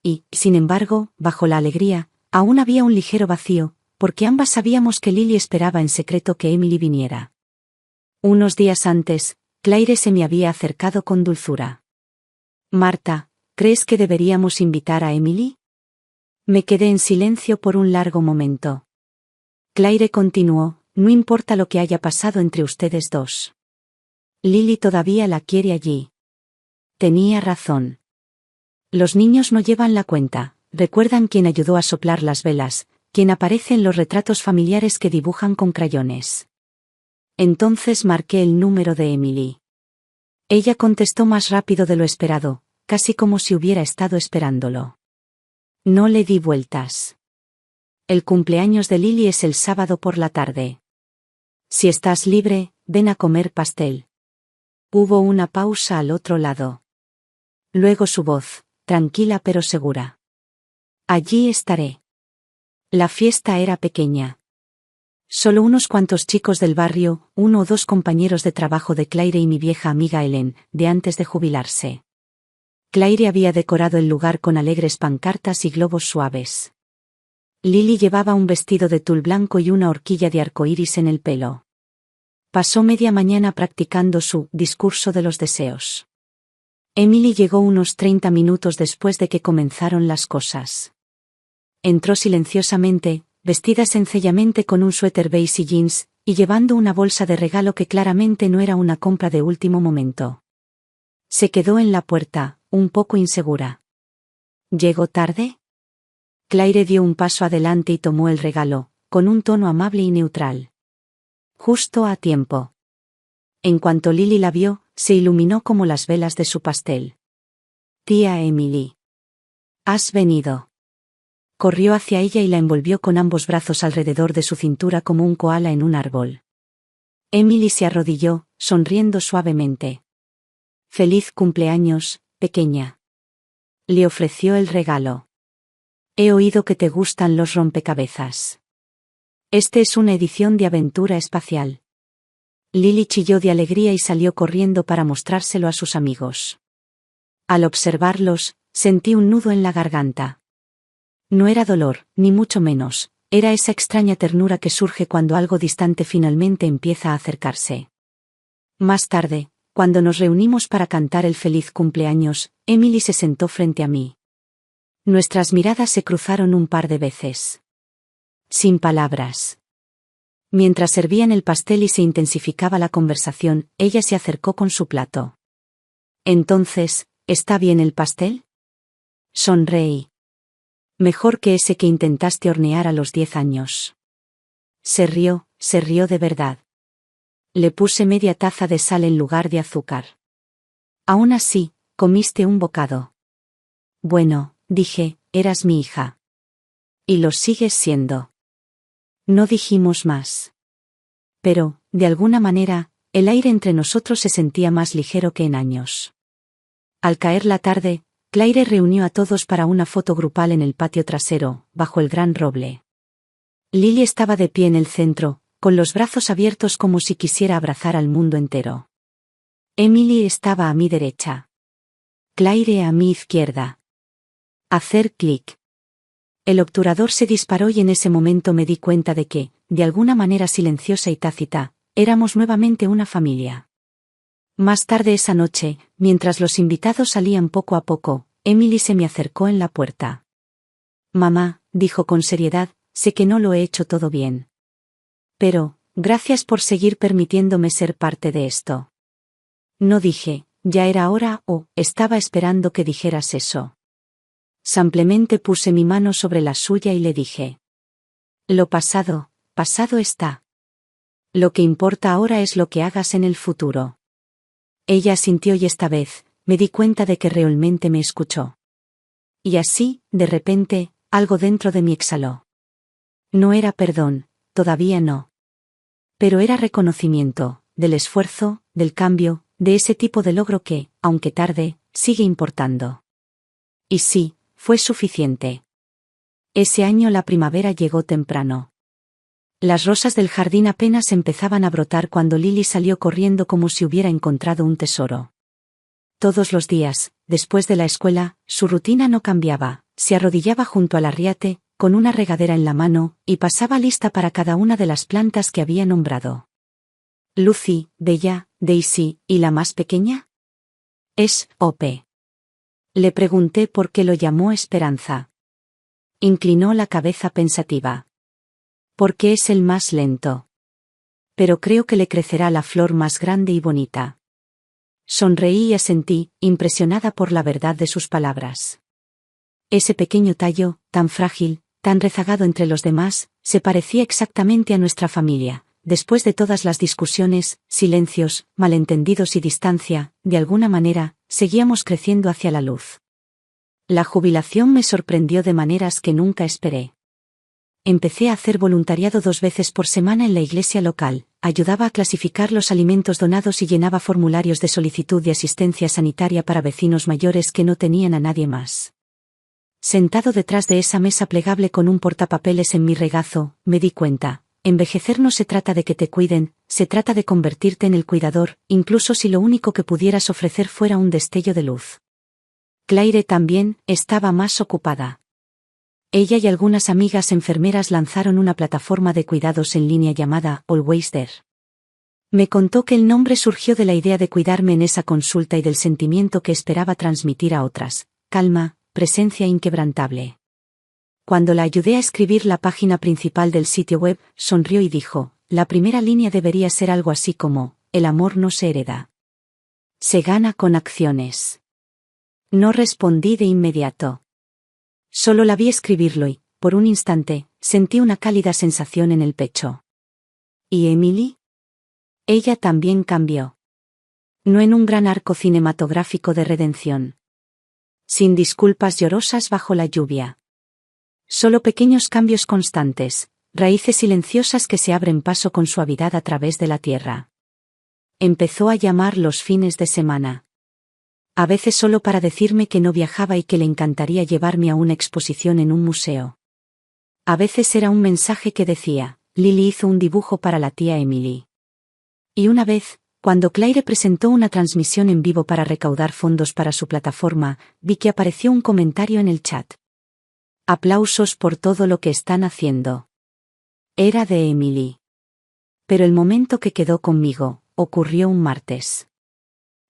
Y, sin embargo, bajo la alegría, aún había un ligero vacío, porque ambas sabíamos que Lily esperaba en secreto que Emily viniera. Unos días antes, Claire se me había acercado con dulzura. «Marta, ¿crees que deberíamos invitar a Emily?» Me quedé en silencio por un largo momento. Claire continuó, «No importa lo que haya pasado entre ustedes dos. Lily todavía la quiere allí». Tenía razón. Los niños no llevan la cuenta, recuerdan quién ayudó a soplar las velas, quien aparece en los retratos familiares que dibujan con crayones. Entonces marqué el número de Emily. Ella contestó más rápido de lo esperado, casi como si hubiera estado esperándolo. No le di vueltas. «El cumpleaños de Lily es el sábado por la tarde. Si estás libre, ven a comer pastel». Hubo una pausa al otro lado. Luego su voz, tranquila pero segura. «Allí estaré». La fiesta era pequeña. Solo unos cuantos chicos del barrio, uno o dos compañeros de trabajo de Claire y mi vieja amiga Helen, de antes de jubilarse. Claire había decorado el lugar con alegres pancartas y globos suaves. Lily llevaba un vestido de tul blanco y una horquilla de arcoíris en el pelo. Pasó media mañana practicando su discurso de los deseos. Emily llegó unos 30 minutos después de que comenzaron las cosas. Entró silenciosamente, vestida sencillamente con un suéter beige y jeans, y llevando una bolsa de regalo que claramente no era una compra de último momento. Se quedó en la puerta, un poco insegura. ¿Llegó tarde? Claire dio un paso adelante y tomó el regalo, con un tono amable y neutral. Justo a tiempo. En cuanto Lily la vio, se iluminó como las velas de su pastel. «Tía Emily. ¿Has venido?» Corrió hacia ella y la envolvió con ambos brazos alrededor de su cintura como un koala en un árbol. Emily se arrodilló, sonriendo suavemente. «Feliz cumpleaños, pequeña». Le ofreció el regalo. «He oído que te gustan los rompecabezas. Este es una edición de aventura espacial». Lily chilló de alegría y salió corriendo para mostrárselo a sus amigos. Al observarlos, sentí un nudo en la garganta. No era dolor, ni mucho menos, era esa extraña ternura que surge cuando algo distante finalmente empieza a acercarse. Más tarde, cuando nos reunimos para cantar el feliz cumpleaños, Emily se sentó frente a mí. Nuestras miradas se cruzaron un par de veces. Sin palabras. Mientras servían el pastel y se intensificaba la conversación, ella se acercó con su plato. «Entonces, ¿está bien el pastel?» Sonreí. «Mejor que ese que intentaste hornear a los 10 años». Se rió de verdad. Le puse media taza de sal en lugar de azúcar. «Aún así, comiste un bocado». «Bueno», dije, «eras mi hija. Y lo sigues siendo». No dijimos más. Pero, de alguna manera, el aire entre nosotros se sentía más ligero que en años. Al caer la tarde, Claire reunió a todos para una foto grupal en el patio trasero, bajo el gran roble. Lily estaba de pie en el centro, con los brazos abiertos como si quisiera abrazar al mundo entero. Emily estaba a mi derecha. Claire a mi izquierda. Hacer clic. El obturador se disparó y en ese momento me di cuenta de que, de alguna manera silenciosa y tácita, éramos nuevamente una familia. Más tarde esa noche, mientras los invitados salían poco a poco, Emily se me acercó en la puerta. «Mamá», dijo con seriedad, «sé que no lo he hecho todo bien. Pero, gracias por seguir permitiéndome ser parte de esto». No dije, «ya era hora» o «estaba esperando que dijeras eso». Simplemente puse mi mano sobre la suya y le dije: «Lo pasado, pasado está. Lo que importa ahora es lo que hagas en el futuro». Ella asintió y esta vez, me di cuenta de que realmente me escuchó. Y así, de repente, algo dentro de mí exhaló. No era perdón, todavía no. Pero era reconocimiento, del esfuerzo, del cambio, de ese tipo de logro que, aunque tarde, sigue importando. Y sí, fue suficiente. Ese año la primavera llegó temprano. Las rosas del jardín apenas empezaban a brotar cuando Lily salió corriendo como si hubiera encontrado un tesoro. Todos los días, después de la escuela, su rutina no cambiaba, se arrodillaba junto al arriate, con una regadera en la mano, y pasaba lista para cada una de las plantas que había nombrado. Lucy, Bella, Daisy, ¿y la más pequeña? Es Hope. Le pregunté por qué lo llamó Esperanza. Inclinó la cabeza pensativa. Porque es el más lento. Pero creo que le crecerá la flor más grande y bonita. Sonreí y asentí, impresionada por la verdad de sus palabras. Ese pequeño tallo, tan frágil, tan rezagado entre los demás, se parecía exactamente a nuestra familia. Después de todas las discusiones, silencios, malentendidos y distancia, de alguna manera, seguíamos creciendo hacia la luz. La jubilación me sorprendió de maneras que nunca esperé. Empecé a hacer voluntariado 2 veces por semana en la iglesia local, ayudaba a clasificar los alimentos donados y llenaba formularios de solicitud de asistencia sanitaria para vecinos mayores que no tenían a nadie más. Sentado detrás de esa mesa plegable con un portapapeles en mi regazo, me di cuenta, envejecer no se trata de que te cuiden, se trata de convertirte en el cuidador, incluso si lo único que pudieras ofrecer fuera un destello de luz. Claire también estaba más ocupada. Ella y algunas amigas enfermeras lanzaron una plataforma de cuidados en línea llamada Always There. Me contó que el nombre surgió de la idea de cuidarme en esa consulta y del sentimiento que esperaba transmitir a otras: calma, presencia inquebrantable. Cuando la ayudé a escribir la página principal del sitio web, sonrió y dijo: la primera línea debería ser algo así como: el amor no se hereda. Se gana con acciones. No respondí de inmediato. Solo la vi escribirlo y, por un instante, sentí una cálida sensación en el pecho. ¿Y Emily? Ella también cambió. No en un gran arco cinematográfico de redención. Sin disculpas llorosas bajo la lluvia. Solo pequeños cambios constantes, raíces silenciosas que se abren paso con suavidad a través de la tierra. Empezó a llamar los fines de semana. A veces solo para decirme que no viajaba y que le encantaría llevarme a una exposición en un museo. A veces era un mensaje que decía: Lily hizo un dibujo para la tía Emily. Y una vez, cuando Claire presentó una transmisión en vivo para recaudar fondos para su plataforma, vi que apareció un comentario en el chat. Aplausos por todo lo que están haciendo. Era de Emily. Pero el momento que quedó conmigo, ocurrió un martes.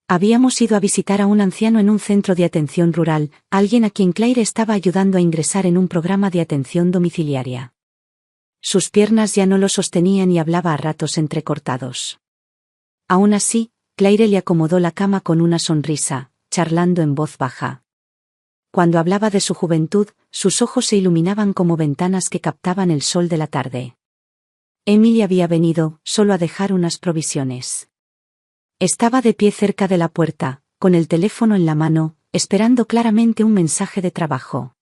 Habíamos ido a visitar a un anciano en un centro de atención rural, alguien a quien Claire estaba ayudando a ingresar en un programa de atención domiciliaria. Sus piernas ya no lo sostenían y hablaba a ratos entrecortados. Aún así, Claire le acomodó la cama con una sonrisa, charlando en voz baja. Cuando hablaba de su juventud, sus ojos se iluminaban como ventanas que captaban el sol de la tarde. Emily había venido, solo a dejar unas provisiones. Estaba de pie cerca de la puerta, con el teléfono en la mano, esperando claramente un mensaje de trabajo.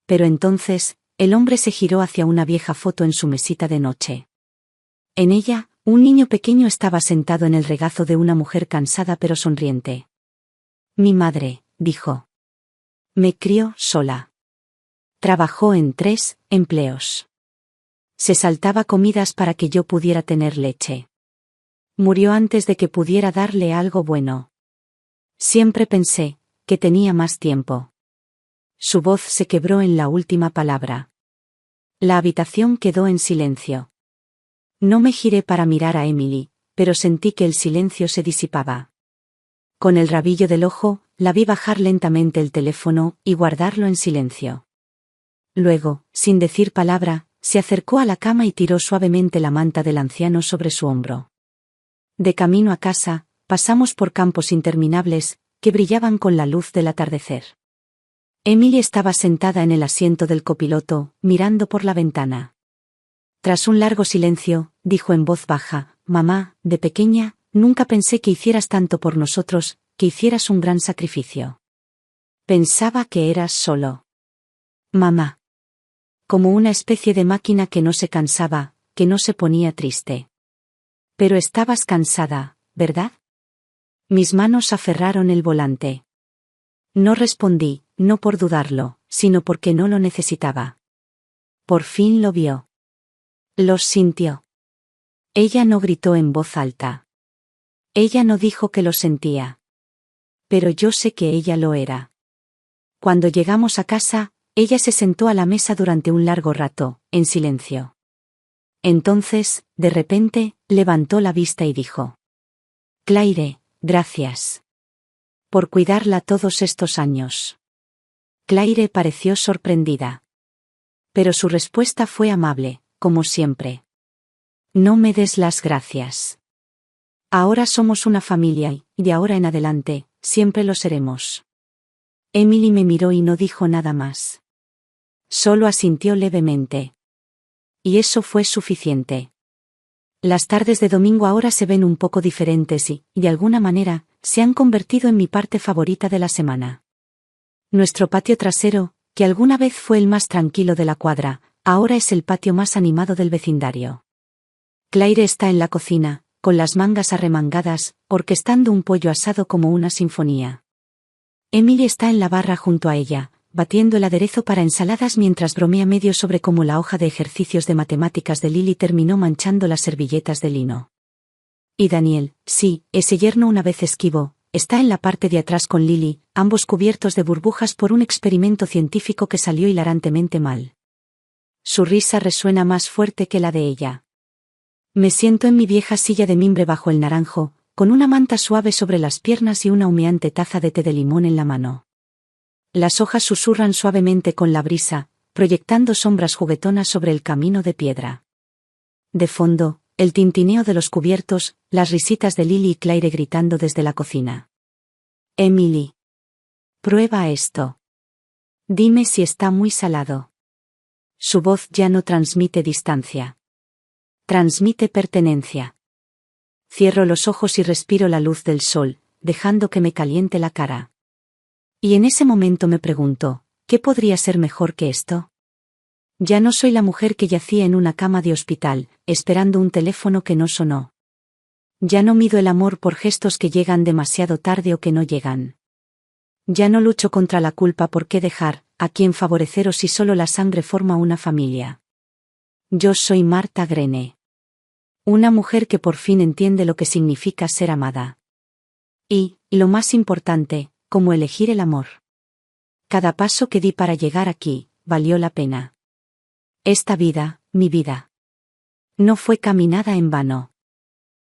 Pero entonces, el hombre se giró hacia una vieja foto en su mesita de noche. En ella, un niño pequeño estaba sentado en el regazo de una mujer cansada pero sonriente. Mi madre, dijo. Me crió sola. Trabajó en 3 empleos. Se saltaba comidas para que yo pudiera tener leche. Murió antes de que pudiera darle algo bueno. Siempre pensé que tenía más tiempo. Su voz se quebró en la última palabra. La habitación quedó en silencio. No me giré para mirar a Emily, pero sentí que el silencio se disipaba. Con el rabillo del ojo, la vi bajar lentamente el teléfono y guardarlo en silencio. Luego, sin decir palabra, se acercó a la cama y tiró suavemente la manta del anciano sobre su hombro. De camino a casa, pasamos por campos interminables, que brillaban con la luz del atardecer. Emily estaba sentada en el asiento del copiloto, mirando por la ventana. Tras un largo silencio, dijo en voz baja: «Mamá, de pequeña, nunca pensé que hicieras tanto por nosotros, que hicieras un gran sacrificio. Pensaba que eras solo. Mamá. Como una especie de máquina que no se cansaba, que no se ponía triste. Pero estabas cansada, ¿verdad?» Mis manos aferraron el volante. No respondí, no por dudarlo, sino porque no lo necesitaba. Por fin lo vio. Los sintió. Ella no gritó en voz alta. Ella no dijo que lo sentía. Pero yo sé que ella lo era. Cuando llegamos a casa, ella se sentó a la mesa durante un largo rato, en silencio. Entonces, de repente, levantó la vista y dijo: «Claire, gracias. Por cuidarla todos estos años». Claire pareció sorprendida. Pero su respuesta fue amable, como siempre. «No me des las gracias. Ahora somos una familia y, de ahora en adelante, siempre lo seremos». Emily me miró y no dijo nada más. Solo asintió levemente. Y eso fue suficiente. Las tardes de domingo ahora se ven un poco diferentes y, de alguna manera, se han convertido en mi parte favorita de la semana. Nuestro patio trasero, que alguna vez fue el más tranquilo de la cuadra, ahora es el patio más animado del vecindario. Claire está en la cocina, con las mangas arremangadas, orquestando un pollo asado como una sinfonía. Emily está en la barra junto a ella, batiendo el aderezo para ensaladas mientras bromea medio sobre cómo la hoja de ejercicios de matemáticas de Lily terminó manchando las servilletas de lino. Y Daniel, sí, ese yerno una vez esquivo, está en la parte de atrás con Lily, ambos cubiertos de burbujas por un experimento científico que salió hilarantemente mal. Su risa resuena más fuerte que la de ella. Me siento en mi vieja silla de mimbre bajo el naranjo, con una manta suave sobre las piernas y una humeante taza de té de limón en la mano. Las hojas susurran suavemente con la brisa, proyectando sombras juguetonas sobre el camino de piedra. De fondo, el tintineo de los cubiertos, las risitas de Lily y Claire gritando desde la cocina. «Emily. Prueba esto. Dime si está muy salado». Su voz ya no transmite distancia. Transmite pertenencia. Cierro los ojos y respiro la luz del sol, dejando que me caliente la cara. Y en ese momento me pregunto, ¿qué podría ser mejor que esto? Ya no soy la mujer que yacía en una cama de hospital, esperando un teléfono que no sonó. Ya no mido el amor por gestos que llegan demasiado tarde o que no llegan. Ya no lucho contra la culpa por qué dejar, a quién favorecer o si solo la sangre forma una familia. Yo soy Marta Grene. Una mujer que por fin entiende lo que significa ser amada. Y, lo más importante, cómo elegir el amor. Cada paso que di para llegar aquí, valió la pena. Esta vida, mi vida. No fue caminada en vano.